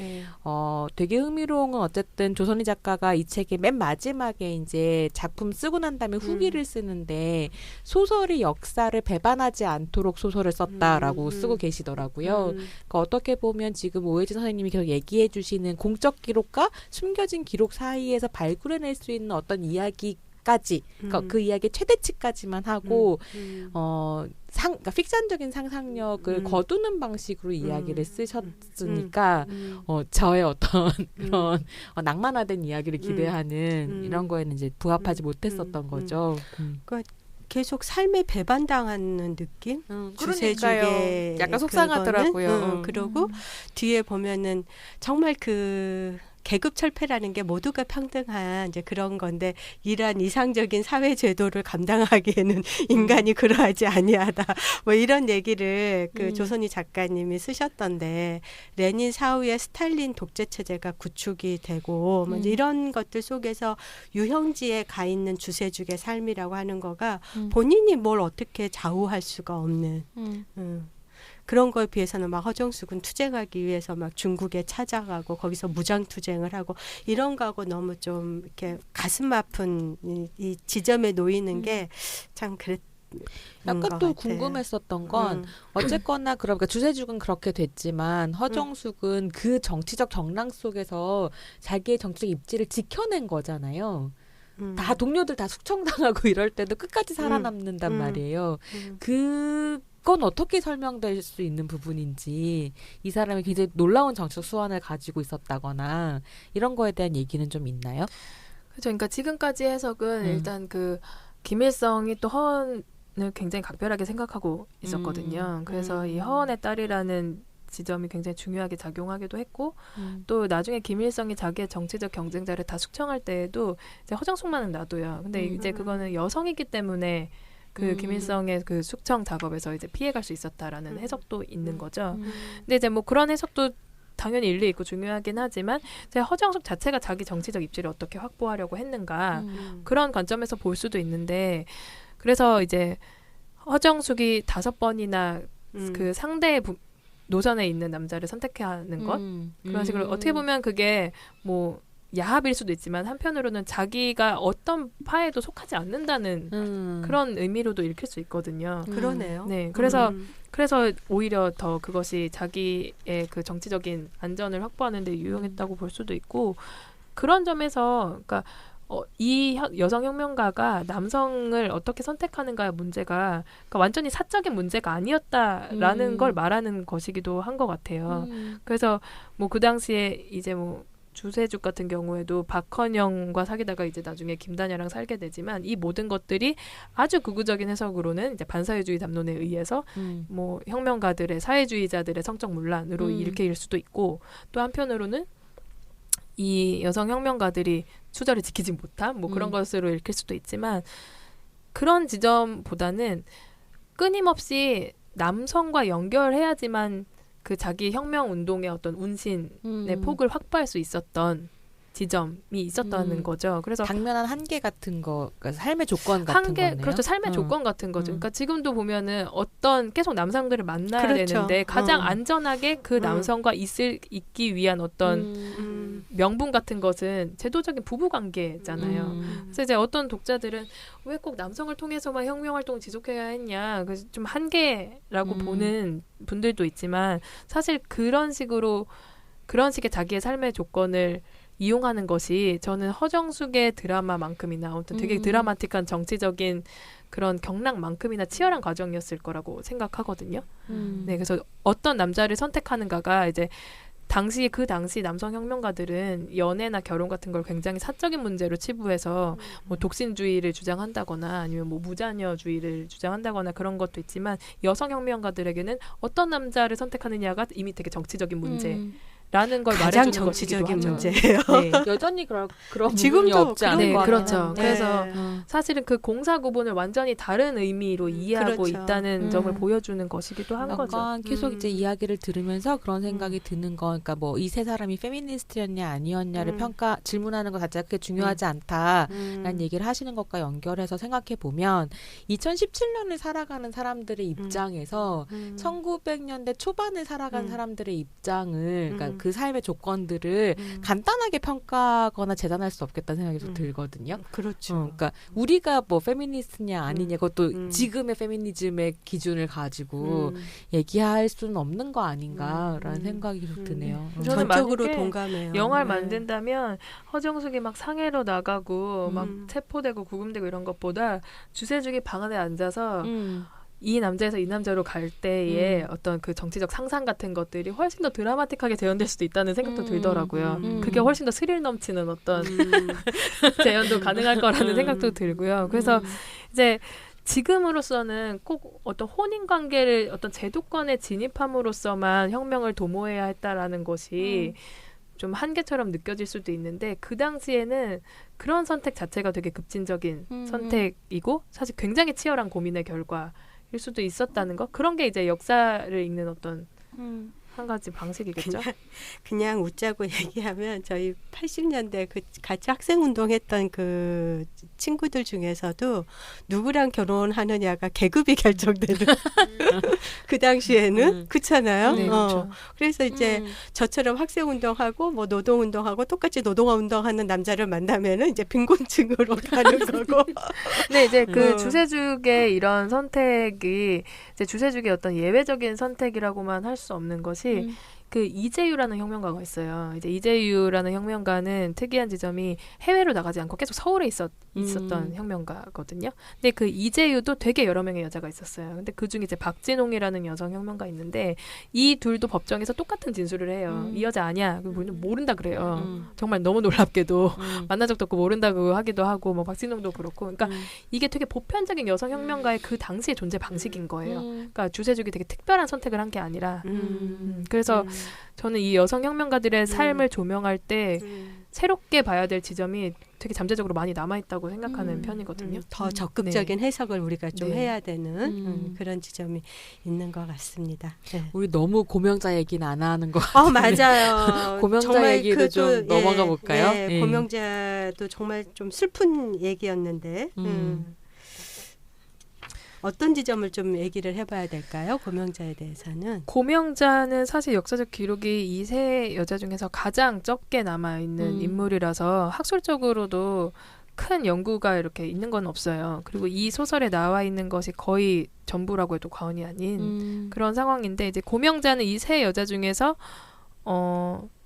되게 흥미로운 건 어쨌든 조선희 작가가 이 책의 맨 마지막에 이제 작품 쓰고 난 다음에 후기를 쓰는데 소설의 역사를 배반하지 않도록 소설을 썼다라고 쓰고 계시더라고요. 그러니까 어떻게 보면 지금 오혜진 선생님이 계속 얘기해 주시는 공적 기록과 숨겨진 기록 사이에서 발굴해낼 수 있는 어떤 이야기까지 그러니까 그 이야기의 최대치까지만 하고 그러니까 픽션적인 상상력을 거두는 방식으로 이야기를 쓰셨으니까 저의 어떤 그런 낭만화된 이야기를 기대하는 이런 거에는 이제 부합하지 못했었던 거죠. 그러니까 계속 삶에 배반당하는 느낌? 주세죽의 약간 속상하더라고요. 그러고 뒤에 보면은 정말 그 계급 철폐라는 게 모두가 평등한 이제 그런 건데 이러한 이상적인 사회 제도를 감당하기에는 인간이 그러하지 아니하다. 뭐 이런 얘기를 그 조선희 작가님이 쓰셨던데 레닌 사후에 스탈린 독재 체제가 구축이 되고 뭐 이런 것들 속에서 유형지에 가 있는 주세죽의 삶이라고 하는 거가 본인이 뭘 어떻게 좌우할 수가 없는 그런 거에 비해서는 막 허정숙은 투쟁하기 위해서 막 중국에 찾아가고 거기서 무장 투쟁을 하고 이런 거하고 너무 좀 이렇게 가슴 아픈 이 지점에 놓이는 게 참 약간 또 궁금했었던 건 어쨌거나 그러니까 주세죽은 그렇게 됐지만 허정숙은 그 정치적 정랑 속에서 자기의 정치적 입지를 지켜낸 거잖아요. 다 동료들 다 숙청당하고 이럴 때도 끝까지 살아남는단 말이에요. 그건 어떻게 설명될 수 있는 부분인지 이 사람이 굉장히 놀라운 정치적 수완을 가지고 있었다거나 이런 거에 대한 얘기는 좀 있나요? 그렇죠. 그러니까 지금까지 해석은 일단 그 김일성이 또 허언을 굉장히 각별하게 생각하고 있었거든요. 그래서 이 허언의 딸이라는 지점이 굉장히 중요하게 작용하기도 했고 또 나중에 김일성이 자기의 정치적 경쟁자를 다 숙청할 때에도 이제 허정숙만은 놔둬요. 근데 이제 그거는 여성이기 때문에 그 김일성의 그 숙청 작업에서 이제 피해갈 수 있었다라는 해석도 있는 거죠. 근데 이제 뭐 그런 해석도 당연히 일리 있고 중요하긴 하지만 이제 허정숙 자체가 자기 정치적 입지를 어떻게 확보하려고 했는가 그런 관점에서 볼 수도 있는데 그래서 이제 허정숙이 5번이나 그 상대의 노선에 있는 남자를 선택하는 것 그런 식으로 어떻게 보면 그게 뭐 야합일 수도 있지만 한편으로는 자기가 어떤 파에도 속하지 않는다는 그런 의미로도 읽힐 수 있거든요. 그러네요. 네, 그래서 오히려 더 그것이 자기의 그 정치적인 안전을 확보하는 데 유용했다고 볼 수도 있고 그런 점에서 그러니까 이 여성 혁명가가 남성을 어떻게 선택하는가의 문제가 그러니까 완전히 사적인 문제가 아니었다라는 걸 말하는 것이기도 한 것 같아요. 그래서 뭐 그 당시에 이제 뭐 주세죽 같은 경우에도 박헌영과 사귀다가 이제 나중에 김다녀랑 살게 되지만 이 모든 것들이 아주 극우적인 해석으로는 이제 반사회주의 담론에 의해서 뭐 혁명가들의 사회주의자들의 성적 문란으로 일으킬 수도 있고 또 한편으로는 이 여성 혁명가들이 추절을 지키지 못한 뭐 그런 것으로 읽힐 수도 있지만 그런 지점보다는 끊임없이 남성과 연결해야지만 그 자기 혁명 운동의 어떤 운신의 폭을 확보할 수 있었던 지점이 있었다는 거죠. 그래서 당면한 한계 같은 거, 그러니까 삶의 조건 같은 거네요. 그렇죠. 삶의 조건 같은 거죠. 그러니까 지금도 보면은 계속 남성들을 만나야 그렇죠. 되는데 가장 안전하게 그 남성과 있기 위한 어떤 명분 같은 것은 제도적인 부부 관계잖아요. 그래서 이제 어떤 독자들은 왜 꼭 남성을 통해서만 혁명 활동을 지속해야 했냐, 그래서 좀 한계라고 보는 분들도 있지만 사실 그런 식의 자기의 삶의 조건을 이용하는 것이 저는 허정숙의 드라마만큼이나 아무튼 되게 드라마틱한 정치적인 그런 경락만큼이나 치열한 과정이었을 거라고 생각하거든요. 네, 그래서 어떤 남자를 선택하는가가 이제 그 당시 남성 혁명가들은 연애나 결혼 같은 걸 굉장히 사적인 문제로 치부해서 뭐 독신주의를 주장한다거나 아니면 뭐 무자녀주의를 주장한다거나 그런 것도 있지만 여성 혁명가들에게는 어떤 남자를 선택하느냐가 이미 되게 정치적인 문제. 라는 걸 가장 말해주는 정치적인 것이기도 문제예요. 네. 여전히 그런 지금도 부분이 없지 않은 네, 것 그렇죠. 같아요. 그래서 네. 사실은 그 공사 구분을 완전히 다른 의미로 이해하고 그렇죠. 있다는 점을 보여주는 것이기도 한 거죠. 약간 계속 이제 이야기를 들으면서 그런 생각이 드는 거, 그러니까 뭐 이 세 사람이 페미니스트였냐 아니었냐를 질문하는 것 자체가 그렇게 중요하지 않다라는 얘기를 하시는 것과 연결해서 생각해 보면 2017년을 살아가는 사람들의 입장에서 1900년대 초반을 살아간 사람들의 입장을, 그러니까 그 삶의 조건들을 간단하게 평가하거나 재단할 수 없겠다는 생각이 좀 들거든요. 그렇죠. 그러니까 우리가 뭐 페미니스트냐 아니냐 그것도 지금의 페미니즘의 기준을 가지고 얘기할 수는 없는 거 아닌가라는 생각이 계속 드네요. 저는 전적으로 만약에 동감해요. 영화를 네. 만든다면 허정숙이 막 상해로 나가고 막 체포되고 구금되고 이런 것보다 주세죽이 방 안에 앉아서 이 남자에서 이 남자로 갈 때의 어떤 그 정치적 상상 같은 것들이 훨씬 더 드라마틱하게 재현될 수도 있다는 생각도 들더라고요. 그게 훨씬 더 스릴 넘치는 어떤 재현도 가능할 거라는 생각도 들고요. 그래서 이제 지금으로서는 꼭 어떤 혼인 관계를 어떤 제도권에 진입함으로써만 혁명을 도모해야 했다라는 것이 좀 한계처럼 느껴질 수도 있는데 그 당시에는 그런 선택 자체가 되게 급진적인 선택이고 사실 굉장히 치열한 고민의 결과일 수도 있었다는 거, 그런 게 이제 역사를 읽는 어떤 한 가지 방식이겠죠. 그냥 웃자고 얘기하면 저희 80년대 그 같이 학생 운동했던 그 친구들 중에서도 누구랑 결혼하느냐가 계급이 결정되는 그 당시에는 그렇잖아요. 네, 그렇죠. 그래서 이제 저처럼 학생 운동하고 뭐 노동 운동하고 똑같이 노동화 운동하는 남자를 만나면은 이제 빈곤층으로 가는 거고. 네, 이제 그 주세죽의 이런 선택이 이제 주세죽의 어떤 예외적인 선택이라고만 할 수 없는 것이 그 이재유라는 혁명가가 있어요. 이제 이재유라는 혁명가는 특이한 지점이 해외로 나가지 않고 계속 서울에 있었던 혁명가거든요. 근데 그 이재유도 되게 여러 명의 여자가 있었어요. 근데 그 중에 이제 박진홍이라는 여성 혁명가 있는데 이 둘도 법정에서 똑같은 진술을 해요. 이 여자 아니야. 모른다 그래요. 정말 너무 놀랍게도 만난 적도 없고 모른다고 하기도 하고 뭐 박진홍도 그렇고. 그러니까 이게 되게 보편적인 여성 혁명가의 그 당시의 존재 방식인 거예요. 그러니까 주세죽이 되게 특별한 선택을 한 게 아니라 그래서 저는 이 여성 혁명가들의 삶을 조명할 때 새롭게 봐야 될 지점이 되게 잠재적으로 많이 남아있다고 생각하는 편이거든요. 더 적극적인 해석을 우리가 좀 네. 해야 되는 그런 지점이 있는 것 같습니다. 네. 우리 너무 고명자 얘기는 안 하는 것 같아요. 맞아요. 고명자 정말 얘기로 좀 넘어가 볼까요? 네, 예. 고명자도 정말 좀 슬픈 얘기였는데. 어떤 지점을 좀 얘기를 해봐야 될까요? 고명자에 대해서는. 고명자는 사실 역사적 기록이 이 세 여자 중에서 가장 적게 남아있는 인물이라서 학술적으로도 큰 연구가 이렇게 있는 건 없어요. 그리고 이 소설에 나와 있는 것이 거의 전부라고 해도 과언이 아닌 그런 상황인데 이제 고명자는 이 세 여자 중에서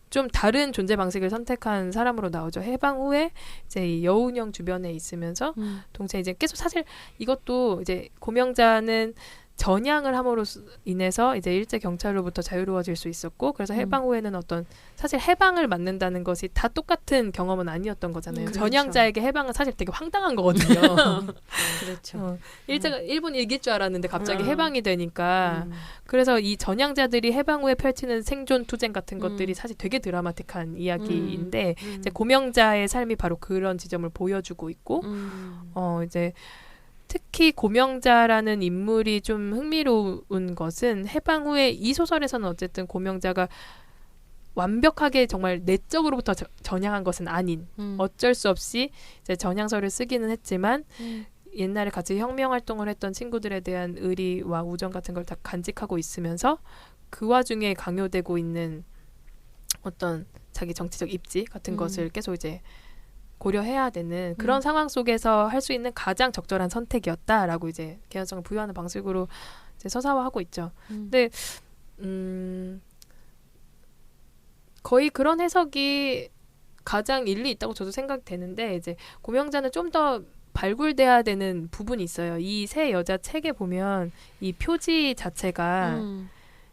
좀 다른 존재 방식을 선택한 사람으로 나오죠. 해방 후에 이제 이 여운형 주변에 있으면서 동시에 이제 계속 사실 이것도 이제 고명자는 전향을 함으로 인해서 이제 일제 경찰로부터 자유로워질 수 있었고 그래서 해방 후에는 어떤 사실 해방을 맞는다는 것이 다 똑같은 경험은 아니었던 거잖아요. 그렇죠. 전향자에게 해방은 사실 되게 황당한 거거든요. 그렇죠. 일본 이길 줄 알았는데 갑자기 해방이 되니까 그래서 이 전향자들이 해방 후에 펼치는 생존 투쟁 같은 것들이 사실 되게 드라마틱한 이야기인데 이제 고명자의 삶이 바로 그런 지점을 보여주고 있고 이제 특히 고명자라는 인물이 좀 흥미로운 것은 해방 후에 이 소설에서는 어쨌든 고명자가 완벽하게 정말 내적으로부터 전향한 것은 아닌 어쩔 수 없이 이제 전향서를 쓰기는 했지만 옛날에 같이 혁명 활동을 했던 친구들에 대한 의리와 우정 같은 걸 다 간직하고 있으면서 그 와중에 강요되고 있는 어떤 자기 정치적 입지 같은 것을 계속 이제 고려해야 되는 그런 상황 속에서 할 수 있는 가장 적절한 선택이었다라고 이제 개연성을 부여하는 방식으로 이제 서사화하고 있죠. 근데 거의 그런 해석이 가장 일리 있다고 저도 생각되는데 이제 고명자는 좀 더 발굴돼야 되는 부분이 있어요. 이 세 여자 책에 보면 이 표지 자체가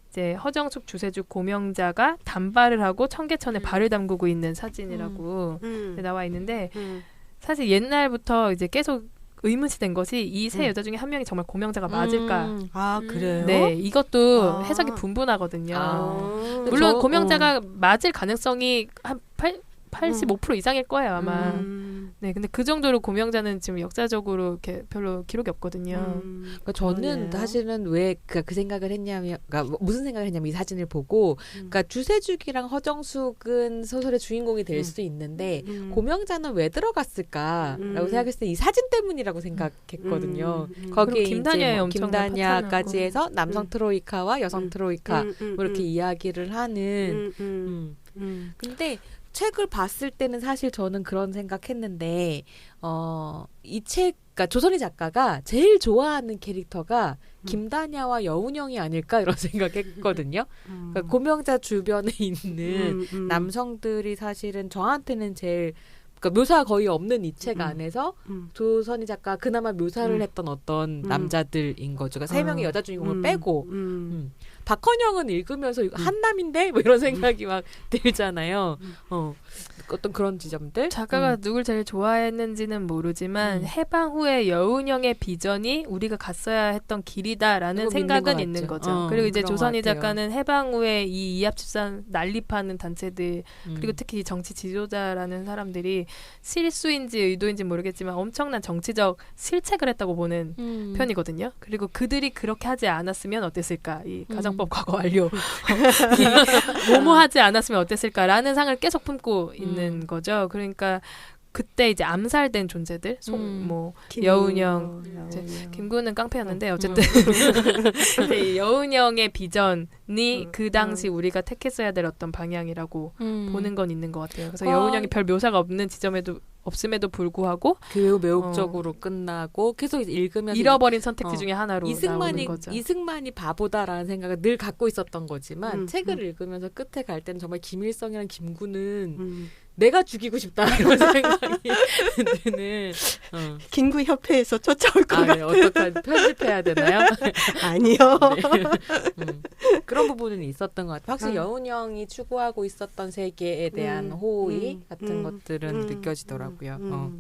이제 허정숙, 주세죽, 고명자가 단발을 하고 청계천에 발을 담그고 있는 사진이라고 나와 있는데 사실 옛날부터 이제 계속 의문시된 것이 이 세 여자 중에 한 명이 정말 고명자가 맞을까? 아 그래요? 네, 이것도 해석이 분분하거든요. 물론 고명자가 맞을 가능성이 한 85% 이상일 거예요 아마. 네, 근데 그 정도로 고명자는 지금 역사적으로 이렇게 별로 기록이 없거든요. 그러니까 저는 사실은 왜 그 생각을 했냐면, 그러니까 무슨 생각을 했냐면 이 사진을 보고, 그러니까 주세죽이랑 허정숙은 소설의 주인공이 될 수 있는데 고명자는 왜 들어갔을까라고 생각했을 때 이 사진 때문이라고 생각했거든요. 거기에 김다냐의 이제 김다냐까지 해서 남성 트로이카와 여성 트로이카 뭐 이렇게 이야기를 하는. 근데 책을 봤을 때는 사실 저는 그런 생각했는데 이 책, 그러니까 조선희 작가가 제일 좋아하는 캐릭터가 김다냐와 여운형이 아닐까 이런 생각했거든요. 그러니까 고명자 주변에 있는 남성들이 사실은 저한테는 제일 그러니까 묘사가 거의 없는 이 책 안에서 조선희 작가 그나마 묘사를 했던 어떤 남자들인 거죠. 그러니까 세 명의 여자 주인공을 빼고 박헌영은 읽으면서 한남인데 뭐 이런 생각이 막 들잖아요. 어떤 그런 지점들. 작가가 누굴 제일 좋아했는지는 모르지만 해방 후에 여운형의 비전이 우리가 갔어야 했던 길이다라는 생각은 있는 거죠. 그리고 이제 조선희 작가는 해방 후에 이 이합집산 난립하는 단체들 그리고 특히 정치 지도자라는 사람들이 실수인지 의도인지 모르겠지만 엄청난 정치적 실책을 했다고 보는 편이거든요. 그리고 그들이 그렇게 하지 않았으면 어땠을까? 이 가정법 과거 완료. 뭐뭐 하지 않았으면 어땠을까라는 상을 계속 품고 있는 거죠. 그러니까 그때 이제 암살된 존재들, 뭐 여운형, 김구는 깡패였는데 어쨌든 여운형의 비전이 그 당시 우리가 택했어야 될 어떤 방향이라고 보는 건 있는 것 같아요. 그래서 여운형이 별 묘사가 없는 지점에도 없음에도 불구하고 매우 매혹적으로 끝나고 계속 읽으면서 잃어버린 선택지 중에 하나로 나오는 거죠. 이승만이 바보다라는 생각을 늘 갖고 있었던 거지만 책을 읽으면서 끝에 갈 때는 정말 김일성이랑 김구는 내가 죽이고 싶다 이런 생각이 드는. 김구 협회에서 쫓아올 것 같아요. 어떡하지? 편집해야 되나요? 아니요. 네. 그런 부분은 있었던 것 같아요. 확실히 여운형이 추구하고 있었던 세계에 대한 호의 같은 것들은 느껴지더라고요.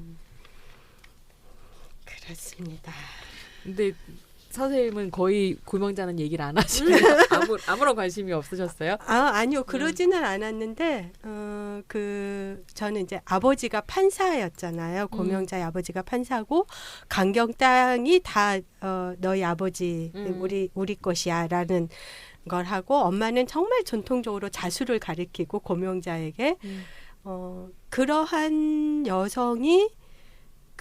그렇습니다. 근데 선생님은 거의 고명자는 얘기를 안 하시고 아무런 관심이 없으셨어요? 아니요. 그러지는 않았는데 저는 이제 아버지가 판사였잖아요. 고명자의 아버지가 판사고 강경 땅이 다 너희 아버지 우리 것이야라는 걸 하고 엄마는 정말 전통적으로 자수를 가리키고 고명자에게 그러한 여성이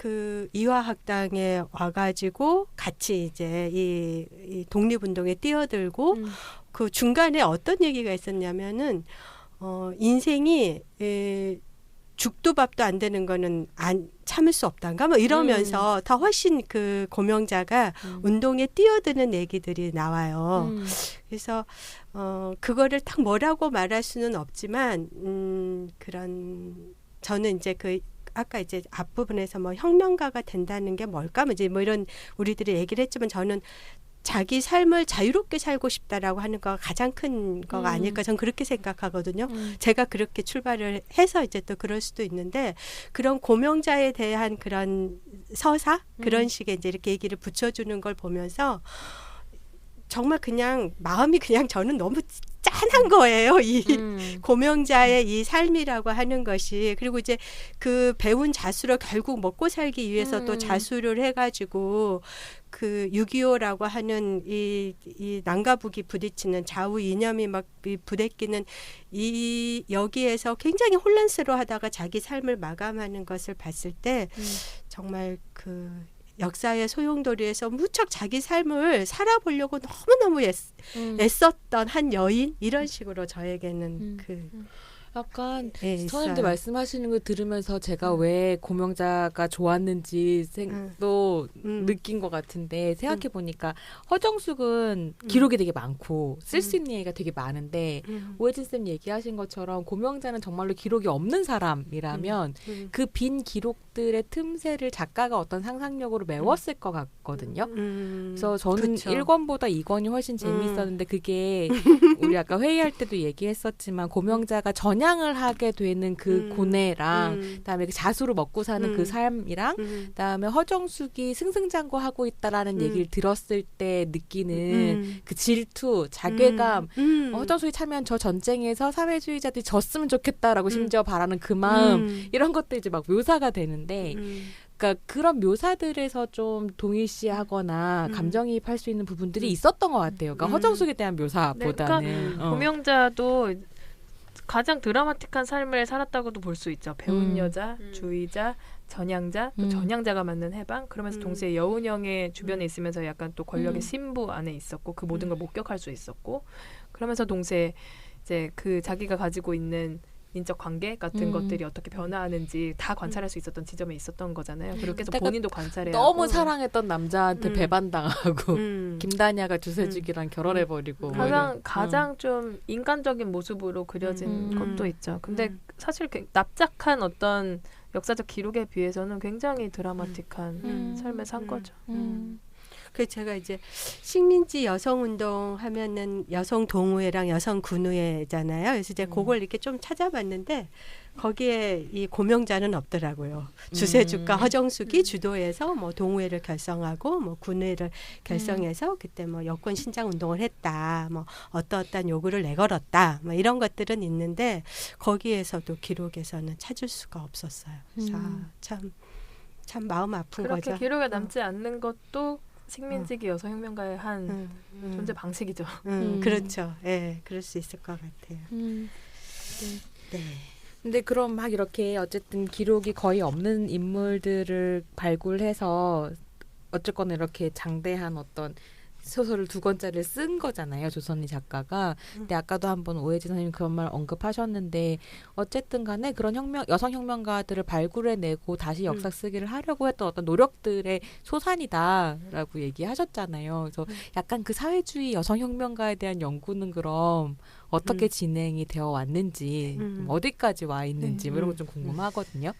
그 이화학당에 와가지고 같이 이제 이 독립운동에 뛰어들고 그 중간에 어떤 얘기가 있었냐면은 인생이 죽도 밥도 안 되는 거는 안 참을 수 없단가 뭐 이러면서 더 훨씬 그 고명자가 운동에 뛰어드는 얘기들이 나와요. 그래서 그거를 딱 뭐라고 말할 수는 없지만 그런 저는 이제 그 아까 이제 앞부분에서 뭐 혁명가가 된다는 게 뭘까 뭐 이제 뭐 이런 우리들이 얘기를 했지만 저는 자기 삶을 자유롭게 살고 싶다라고 하는 거가 가장 큰 거가 아닐까 저는 그렇게 생각하거든요. 제가 그렇게 출발을 해서 이제 또 그럴 수도 있는데 그런 고명자에 대한 그런 서사 그런 식의 이제 이렇게 얘기를 붙여주는 걸 보면서 정말 그냥 마음이 그냥 저는 너무 짠한 거예요. 이 고명자의 이 삶이라고 하는 것이. 그리고 이제 그 배운 자수로 결국 먹고 살기 위해서 또 자수를 해가지고 그 6.25라고 하는 이 남과 북이 부딪히는 좌우 이념이 막 부대끼는 이 여기에서 굉장히 혼란스러워하다가 자기 삶을 마감하는 것을 봤을 때 정말 그 역사의 소용돌이에서 무척 자기 삶을 살아보려고 너무너무 애썼던 한 여인 이런 식으로 저에게는 약간 선생님들 말씀하시는 거 들으면서 제가 왜 고명자가 좋았는지 또 느낀 것 같은데 생각해 보니까 허정숙은 기록이 되게 많고 쓸 수 있는 얘기가 되게 많은데 오해진 쌤 얘기하신 것처럼 고명자는 정말로 기록이 없는 사람이라면 그 빈 기록들의 틈새를 작가가 어떤 상상력으로 메웠을 것 같거든요. 그래서 저는 그쵸. 1권보다 2권이 훨씬 재미있었는데 그게 우리 아까 회의할 때도 얘기했었지만 고명자가 전향을 하게 되는 그 고뇌랑 그다음에 그 자수로 먹고 사는 그 삶이랑 그다음에 허정숙이 승승장구하고 있다라는 얘기를 들었을 때 느끼는 그 질투, 자괴감 허정숙이 참여한 저 전쟁에서 사회주의자들이 졌으면 좋겠다라고 심지어 바라는 그 마음 이런 것들이 이제 막 묘사가 되는데 그러니까 그런 묘사들에서 좀 동일시하거나 감정이입할 수 있는 부분들이 있었던 것 같아요. 그러니까 허정숙에 대한 묘사보다는. 네, 그러니까 고명자도 가장 드라마틱한 삶을 살았다고도 볼 수 있죠. 배운 여자, 주의자, 전향자, 또 전향자가 맞는 해방. 그러면서 동시에 여운형의 주변에 있으면서 약간 또 권력의 신부 안에 있었고 그 모든 걸 목격할 수 있었고 그러면서 동시에 이제 그 자기가 가지고 있는 인적 관계 같은 것들이 어떻게 변화하는지 다 관찰할 수 있었던 지점에 있었던 거잖아요. 그렇게 해서 본인도 관찰해야 너무 사랑했던 남자한테 배반당하고 김다냐가 주세죽이랑 결혼해버리고 가장 좀 인간적인 모습으로 그려진 것도 있죠. 근데 사실 납작한 어떤 역사적 기록에 비해서는 굉장히 드라마틱한 삶을 산 거죠. 그래서 제가 이제 식민지 여성운동 하면은 여성 동우회랑 여성 군우회잖아요. 그래서 이제 그걸 이렇게 좀 찾아봤는데 거기에 이 고명자는 없더라고요. 주세죽과 허정숙이 주도해서 뭐 동우회를 결성하고 뭐 군우회를 결성해서 그때 뭐 여권 신장 운동을 했다. 뭐 어떠한 요구를 내걸었다. 뭐 이런 것들은 있는데 거기에서도 기록에서는 찾을 수가 없었어요. 참 마음 아픈 그렇게 거죠. 기록에 남지 않는 것도 식민지기 여성혁명가의 한 존재 방식이죠. 그렇죠. 예, 그럴 수 있을 것 같아요. 네. 근데 그럼 막 이렇게 어쨌든 기록이 거의 없는 인물들을 발굴해서 어쨌거나 이렇게 장대한 어떤 소설을 2권짜리를 쓴 거잖아요. 조선리 작가가. 근데 아까도 한번 오해진 선생님 그런 말 언급하셨는데 어쨌든 간에 그런 여성 혁명가들을 발굴해내고 다시 역사 쓰기를 하려고 했던 어떤 노력들의 소산이다라고 얘기하셨잖아요. 그래서 약간 그 사회주의 여성 혁명가에 대한 연구는 그럼 어떻게 진행이 되어 왔는지 어디까지 와 있는지 이런 거 좀 궁금하거든요.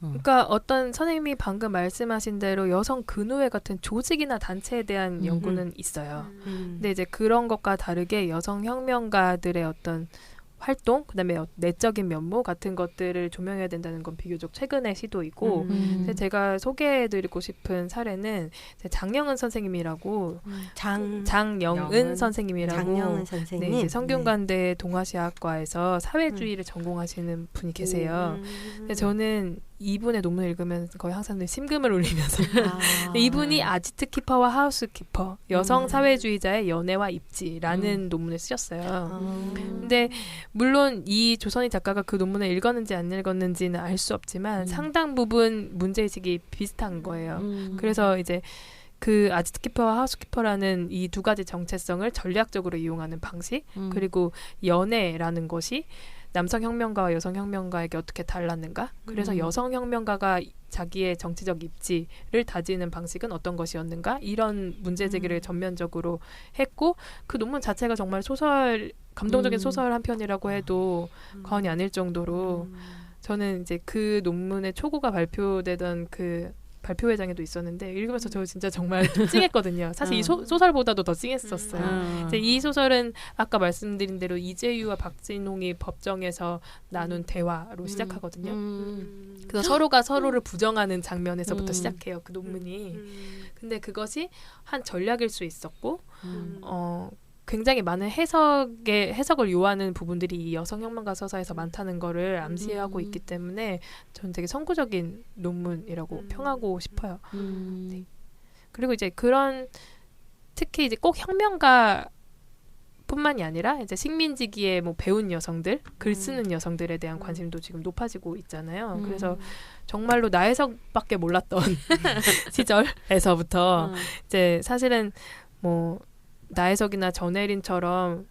그러니까 어떤 선생님이 방금 말씀하신 대로 여성 근우회 같은 조직이나 단체에 대한 연구는 있어요. 근데 이제 그런 것과 다르게 여성 혁명가들의 어떤 활동, 그다음에 내적인 면모 같은 것들을 조명해야 된다는 건 비교적 최근의 시도이고 제가 소개해드리고 싶은 사례는 장영은 선생님이라고 장영은 선생님이라고 선생님. 네, 성균관대 동아시아학과에서 사회주의를 전공하시는 분이 계세요. 근데 저는 이분의 논문을 읽으면 거의 항상 심금을 울리면서 이분이 아지트 키퍼와 하우스 키퍼 여성 사회주의자의 연애와 입지라는 논문을 쓰셨어요. 근데 물론 이 조선희 작가가 그 논문을 읽었는지 안 읽었는지는 알 수 없지만 상당 부분 문제의식이 비슷한 거예요. 그래서 이제 그 아지트키퍼와 하우스키퍼라는 이 두 가지 정체성을 전략적으로 이용하는 방식 그리고 연애라는 것이 남성 혁명가와 여성 혁명가에게 어떻게 달랐는가? 그래서 여성 혁명가가 자기의 정치적 입지를 다지는 방식은 어떤 것이었는가? 이런 문제 제기를 전면적으로 했고 그 논문 자체가 정말 소설 감동적인 소설 한 편이라고 해도 과언이 아닐 정도로 저는 이제 그 논문의 초고가 발표되던 그 발표회장에도 있었는데 읽으면서 저 진짜 정말 찡했거든요. 사실 이 소설보다도 더 찡했었어요. 이제 이 소설은 아까 말씀드린 대로 이재유와 박진홍이 법정에서 나눈 대화로 시작하거든요. 그래서 서로가 서로를 부정하는 장면에서부터 시작해요. 그 논문이. 근데 그것이 한 전략일 수 있었고 굉장히 많은 해석을 요하는 부분들이 이 여성혁명가 서사에서 많다는 거를 암시하고 있기 때문에 저는 되게 선구적인 논문이라고 평하고 싶어요. 네. 그리고 이제 그런 특히 이제 꼭 혁명가 뿐만이 아니라 이제 식민지기에 뭐 배운 여성들, 글 쓰는 여성들에 대한 관심도 지금 높아지고 있잖아요. 그래서 정말로 나혜석밖에 몰랐던 시절에서부터 이제 사실은 뭐 나혜석이나 전혜린처럼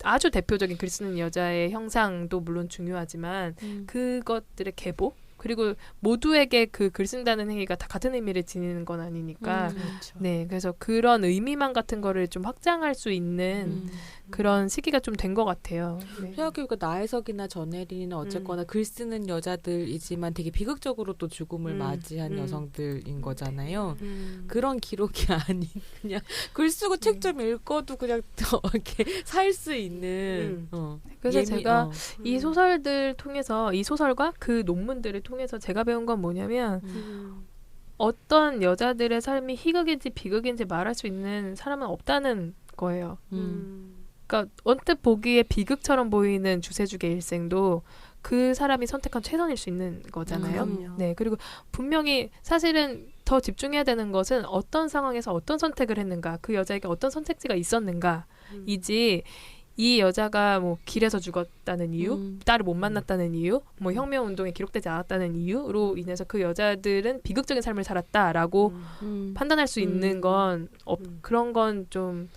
아주 대표적인 글 쓰는 여자의 형상도 물론 중요하지만 그것들의 계보 그리고 모두에게 그 글 쓴다는 행위가 다 같은 의미를 지니는 건 아니니까 그렇죠. 네 그래서 그런 의미만 같은 거를 좀 확장할 수 있는 그런 시기가 좀 된 것 같아요. 네. 생각해보니까 나혜석이나 전혜린은 어쨌거나 글 쓰는 여자들이지만 되게 비극적으로 또 죽음을 맞이한 여성들인 거잖아요. 그런 기록이 아닌 그냥 글 쓰고 책 좀 읽어도 그냥 이렇게 살 수 있는 그래서 제가 이 소설들 통해서 이 소설과 그 논문들을 통해서 제가 배운 건 뭐냐면 어떤 여자들의 삶이 희극인지 비극인지 말할 수 있는 사람은 없다는 거예요. 그러니까 언뜻 보기에 비극처럼 보이는 주세죽의 일생도 그 사람이 선택한 최선일 수 있는 거잖아요. 네, 그리고 분명히 사실은 더 집중해야 되는 것은 어떤 상황에서 어떤 선택을 했는가, 그 여자에게 어떤 선택지가 있었는가이지 이 여자가 뭐 길에서 죽었다는 이유, 딸을 못 만났다는 이유, 뭐 혁명운동에 기록되지 않았다는 이유로 인해서 그 여자들은 비극적인 삶을 살았다라고 판단할 수 있는 건 그런 건 좀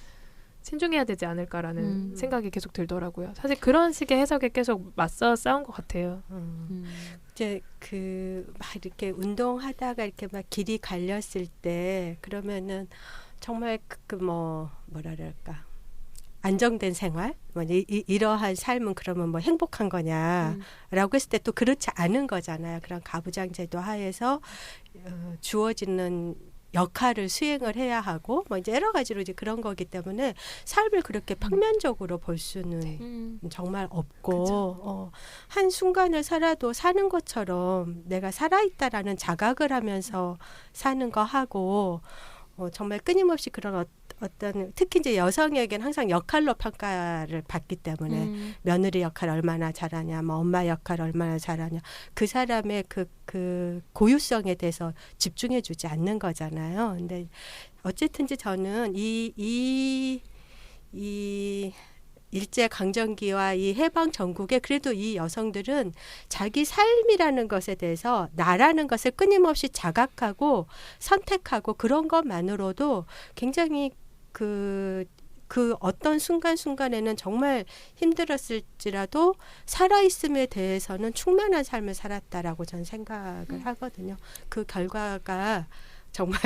신중해야 되지 않을까라는 생각이 계속 들더라고요. 사실 그런 식의 해석에 계속 맞서 싸운 것 같아요. 이제 그 막 이렇게 운동하다가 이렇게 막 길이 갈렸을 때 그러면은 정말 뭐랄까 안정된 생활, 이러한 삶은 그러면 뭐 행복한 거냐라고 했을 때 또 그렇지 않은 거잖아요. 그런 가부장제도 하에서 주어지는 역할을 수행을 해야 하고 뭐 이제 여러 가지로 이제 그런 거기 때문에 삶을 그렇게 평면적으로 볼 수는 정말 없고 한 순간을 살아도 사는 것처럼 내가 살아있다라는 자각을 하면서 사는 거 하고 정말 끊임없이 그런 어떤 특히 이제 여성에게는 항상 역할로 평가를 받기 때문에 며느리 역할 얼마나 잘하냐, 뭐 엄마 역할 얼마나 잘하냐, 그 사람의 그 고유성에 대해서 집중해주지 않는 거잖아요. 근데 어쨌든지 저는 이 일제 강점기와 이 해방 전국에 그래도 이 여성들은 자기 삶이라는 것에 대해서 나라는 것을 끊임없이 자각하고 선택하고 그런 것만으로도 굉장히 그 어떤 순간순간에는 정말 힘들었을지라도 살아있음에 대해서는 충만한 삶을 살았다라고 저는 생각을 하거든요. 그 결과가 정말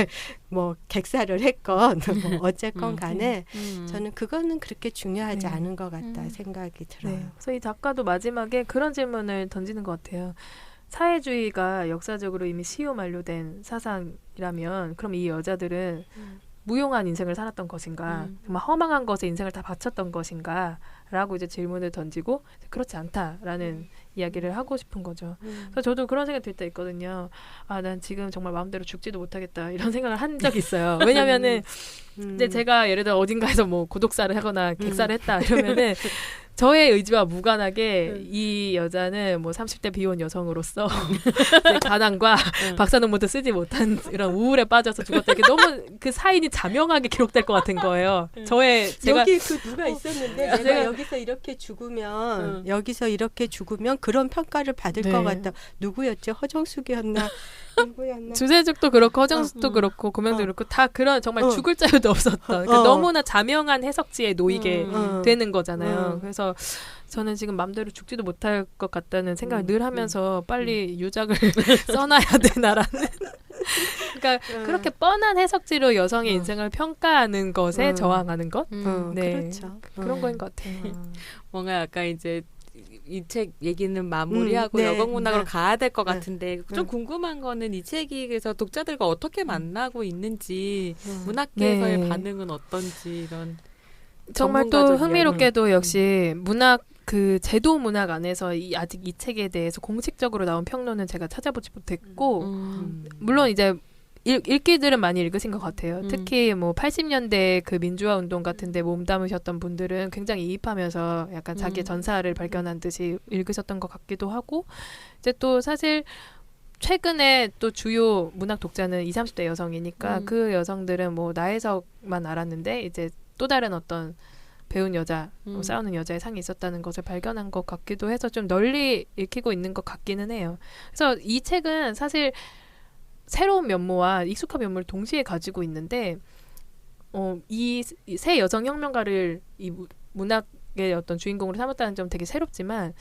뭐 객사를 했건 뭐 어쨌건 간에 저는 그거는 그렇게 중요하지 않은 것 같다 생각이 들어요. 네. 그래서 이 작가도 마지막에 그런 질문을 던지는 것 같아요. 사회주의가 역사적으로 이미 시효 만료된 사상이라면 그럼 이 여자들은 무용한 인생을 살았던 것인가, 정말 허망한 것에 인생을 다 바쳤던 것인가 라고 이제 질문을 던지고 그렇지 않다라는 이야기를 하고 싶은 거죠. 그래서 저도 그런 생각이 들 때 있거든요. 아, 난 지금 정말 마음대로 죽지도 못하겠다 이런 생각을 한 적이 있어요. 왜냐면은 이제 제가 예를 들어 어딘가에서 뭐 고독사를 하거나 객사를 했다 이러면은 저의 의지와 무관하게 이 여자는 뭐 30대 비혼 여성으로서 가난과 박사 논문도 쓰지 못한 이런 우울에 빠져서 죽었다. 이게 너무 그 사인이 자명하게 기록될 것 같은 거예요. 제가 여기 그 누가 있었는데 내가 여기서 이렇게 죽으면 여기서 이렇게 죽으면 그런 평가를 받을 것 같다. 누구였죠? 허정숙이었나? 누구였나? 주세죽도 그렇고 허정숙도 그렇고 고명도 그렇고 다 그런 정말 죽을 자유도 없었던 그러니까 너무나 자명한 해석지에 놓이게 되는 거잖아요. 그래서 저는 지금 맘대로 죽지도 못할 것 같다는 생각을 늘 하면서 빨리 유작을 써놔야 되나라는 그러니까 그렇게 뻔한 해석지로 여성의 인생을 평가하는 것에 저항하는 것 네. 그렇죠. 그런 거인 것 같아요. 뭔가 약간 이제 이 책 얘기는 마무리하고 여성문학으로 가야 될 것 같은데 좀 궁금한 거는 이 책에서 독자들과 어떻게 만나고 있는지 문학계에서의 반응은 어떤지 이런 정말 또 흥미롭게도 역시 문학 그 제도 문학 안에서 아직 이 책에 대해서 공식적으로 나온 평론은 제가 찾아보지 못했고 물론 이제 읽기들은 많이 읽으신 것 같아요. 특히 뭐 80년대 그 민주화 운동 같은데 몸담으셨던 분들은 굉장히 이입하면서 약간 자기 전사를 발견한 듯이 읽으셨던 것 같기도 하고 이제 또 사실 최근에 또 주요 문학 독자는 20, 30대 여성이니까 그 여성들은 뭐 나혜석만 알았는데 이제 또 다른 어떤 배운 여자, 싸우는 여자의 상이 있었다는 것을 발견한 것 같기도 해서 좀 널리 읽히고 있는 것 같기는 해요. 그래서 이 책은 사실 새로운 면모와 익숙한 면모를 동시에 가지고 있는데 이 새 여성 혁명가를 이 문학의 어떤 주인공으로 삼았다는 점 되게 새롭지만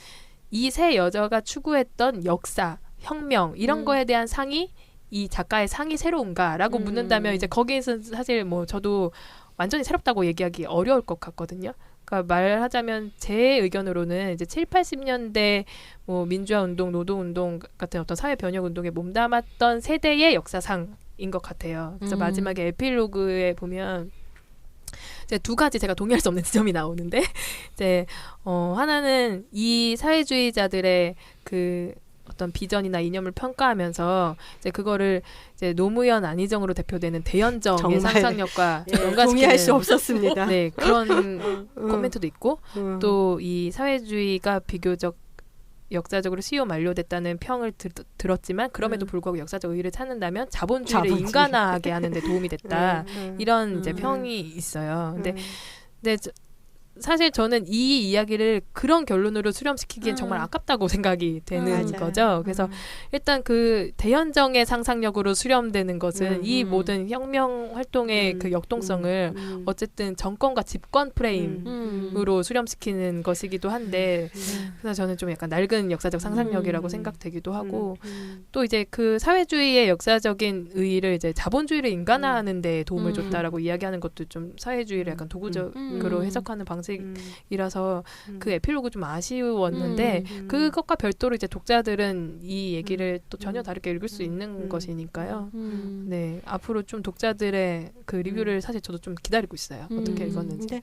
이 새 여자가 추구했던 역사, 혁명 이런 거에 대한 상이 이 작가의 상이 새로운가라고 묻는다면 이제 거기에서 사실 뭐 저도 완전히 새롭다고 얘기하기 어려울 것 같거든요. 그러니까 말하자면 제 의견으로는 이제 7, 80년대 뭐 민주화 운동, 노동 운동 같은 어떤 사회 변혁 운동에 몸담았던 세대의 역사상인 것 같아요. 그래서 마지막에 에필로그에 보면 이제 두 가지 제가 동의할 수 없는 지점이 나오는데 이제 하나는 이 사회주의자들의 그 어떤 비전이나 이념을 평가하면서 이제 그거를 이제 노무현 안희정으로 대표되는 대연정의 상상력과 연관시키는 동의할 수 없었습니다. 네, 그런 코멘트도 있고 또 이 사회주의가 비교적 역사적으로 시효 만료됐다는 평을 들었지만 그럼에도 불구하고 역사적 의의를 찾는다면 자본주의를 인간화하게 하는 데 도움이 됐다. 이런 이제 평이 있어요. 근데 사실 저는 이 이야기를 그런 결론으로 수렴시키기엔 정말 아깝다고 생각이 되는 거죠. 그래서 일단 그 대연정의 상상력으로 수렴되는 것은 이 모든 혁명 활동의 그 역동성을 어쨌든 정권과 집권 프레임으로 수렴시키는 것이기도 한데 그래서 저는 좀 약간 낡은 역사적 상상력이라고 생각되기도 하고 또 이제 그 사회주의의 역사적인 의의를 이제 자본주의를 인간화하는 데 도움을 줬다라고 이야기하는 것도 좀 사회주의를 약간 도구적으로 해석하는 방식이라서 그 에필로그 좀 아쉬웠는데 그것과 별도로 이제 독자들은 이 얘기를 또 전혀 다르게 읽을 수 있는 것이니까요. 네, 앞으로 좀 독자들의 그 리뷰를 사실 저도 좀 기다리고 있어요. 어떻게 읽었는지. 근데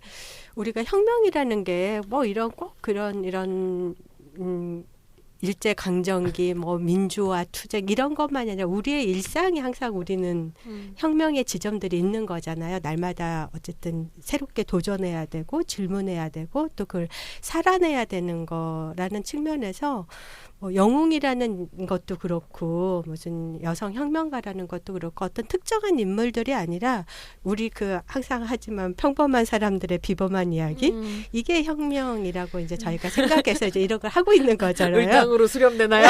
우리가 혁명이라는 게 뭐 이런 꼭 그런 이런 일제 강점기, 뭐 민주화 투쟁 이런 것만이 아니라 우리의 일상이 항상 우리는 혁명의 지점들이 있는 거잖아요. 날마다 어쨌든 새롭게 도전해야 되고 질문해야 되고 또 그걸 살아내야 되는 거라는 측면에서 뭐 영웅이라는 것도 그렇고 무슨 여성 혁명가라는 것도 그렇고 어떤 특정한 인물들이 아니라 우리 그 항상 하지만 평범한 사람들의 비범한 이야기 이게 혁명이라고 이제 저희가 생각해서 이제 이런 걸 하고 있는 거잖아요. 의당으로 수렴되나요?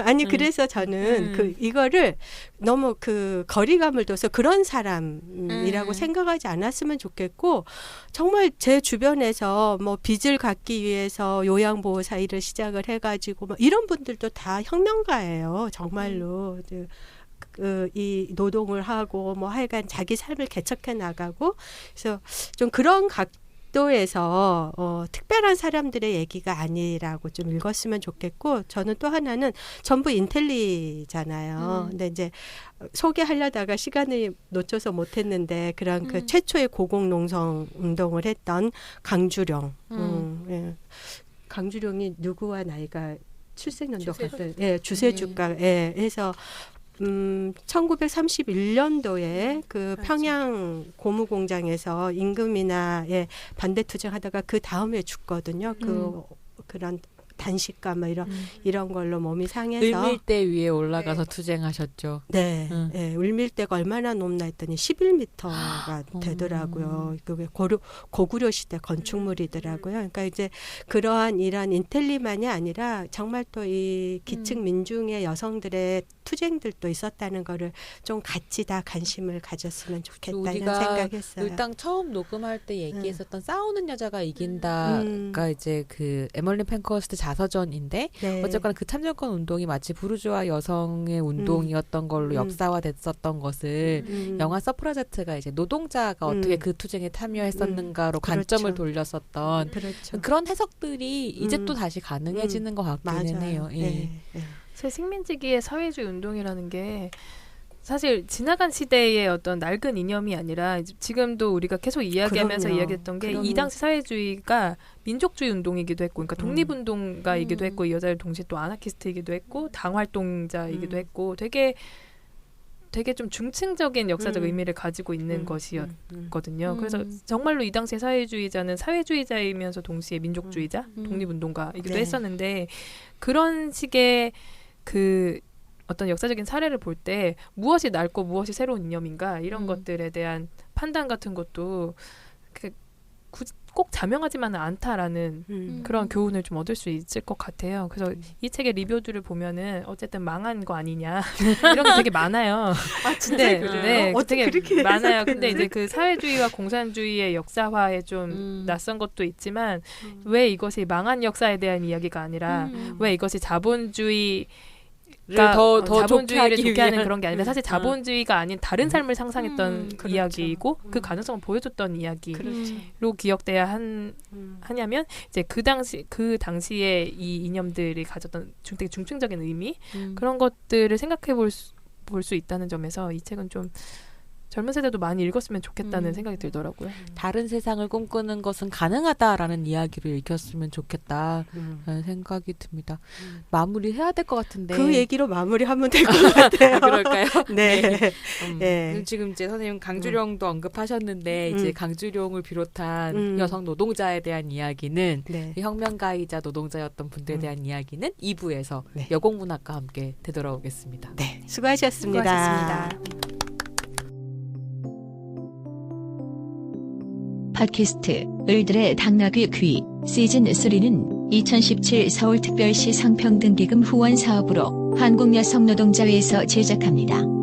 아니 그래서 저는 이거를 너무 그 거리감을 둬서 그런 사람이라고 생각하지 않았으면 좋겠고 정말 제 주변에서 뭐 빚을 갚기 위해서 요양보호사 일을 시작을 해가지고 뭐 이런 분들도 다 혁명가예요. 정말로. 이 노동을 하고 뭐 하여간 자기 삶을 개척해 나가고 그래서 좀 그런 각도에서 특별한 사람들의 얘기가 아니라고 좀 읽었으면 좋겠고 저는 또 하나는 전부 인텔리잖아요. 근데 이제 소개하려다가 시간을 놓쳐서 못했는데 그런 그 최초의 고공농성 운동을 했던 강주룡. 예. 강주룡이 누구와 나이가 출생연도 같은 주세주가 해서 1931년도에 그 평양 고무 공장에서 임금이나에 반대 투쟁하다가 그 다음에 죽거든요. 그런 단식과 뭐 이런 걸로 몸이 상해서 을밀대 위에 올라가서 투쟁하셨죠. 네, 네, 을밀대가 얼마나 높나 했더니 11m가 되더라고요. 그게 고구려 시대 건축물이더라고요. 그러니까 이제 그러한 이런 인텔리만이 아니라 정말 또 이 기층 민중의 여성들의 투쟁들도 있었다는 거를 좀 같이 다 관심을 가졌으면 좋겠다는 생각했어요. 일단 처음 녹음할 때 얘기했었던 싸우는 여자가 이긴다가 이제 그 에멀린 팬커스트 자서전인데 네. 어쨌거나 그 참정권 운동이 마치 부르주아 여성의 운동이었던 걸로 역사화됐었던 것을 영화 서프라제트가 이제 노동자가 어떻게 그 투쟁에 참여했었는가로 관점을 돌렸었던 그렇죠. 그런 해석들이 이제 또 다시 가능해지는 것 같기는 해요. 예. 네. 제 식민지기의 사회주의 운동이라는 게 사실 지나간 시대의 어떤 낡은 이념이 아니라 지금도 우리가 계속 이야기하면서 이야기했던 게 이 당시 사회주의가 민족주의 운동이기도 했고, 그러니까 독립운동가이기도 했고, 이 여자를 동시에 또 아나키스트이기도 했고, 당활동자이기도 했고, 되게 좀 중층적인 역사적 의미를 가지고 있는 것이었거든요. 그래서 정말로 이 당시의 사회주의자는 사회주의자이면서 동시에 민족주의자, 독립운동가이기도 네. 했었는데, 그런 식의 그 어떤 역사적인 사례를 볼 때 무엇이 낡고 무엇이 새로운 이념인가 이런 것들에 대한 판단 같은 것도 꼭 자명하지만은 않다라는 그런 교훈을 좀 얻을 수 있을 것 같아요. 그래서 이 책의 리뷰들을 보면은 어쨌든 망한 거 아니냐 이런 게 되게 많아요. 아 진짜 네, 어떻게 되게 그렇게 많아요. 근데 이제 그 사회주의와 공산주의의 역사화에 좀 낯선 것도 있지만 왜 이것이 망한 역사에 대한 이야기가 아니라 왜 이것이 자본주의 더 자본주의를 좋게 하는 그런 게 아니라 사실 자본주의가 아닌 다른 삶을 상상했던 그렇죠. 이야기이고 그 가능성을 보여줬던 이야기로 그렇죠. 기억돼야 하냐면 이제 그 당시에 이 이념들이 가졌던 되게 중층적인 의미 그런 것들을 생각해 볼 수 있다는 점에서 이 책은 좀 젊은 세대도 많이 읽었으면 좋겠다는 생각이 들더라고요. 다른 세상을 꿈꾸는 것은 가능하다라는 이야기를 읽혔으면 좋겠다라는 생각이 듭니다. 마무리해야 될 것 같은데 그 얘기로 마무리하면 될 것 같아요. 그럴까요? 네. 네. 지금 이제 선생님 강주룡도 언급하셨는데 이제 강주룡을 비롯한 여성 노동자에 대한 이야기는 네. 혁명가이자 노동자였던 분들에 대한 이야기는 2부에서 네. 여공문학과 함께 되돌아오겠습니다. 네. 수고하셨습니다. 팟캐스트 을들의 당나귀 귀 시즌3는 2017 서울특별시 성평등기금 후원 사업으로 한국여성노동자회에서 제작합니다.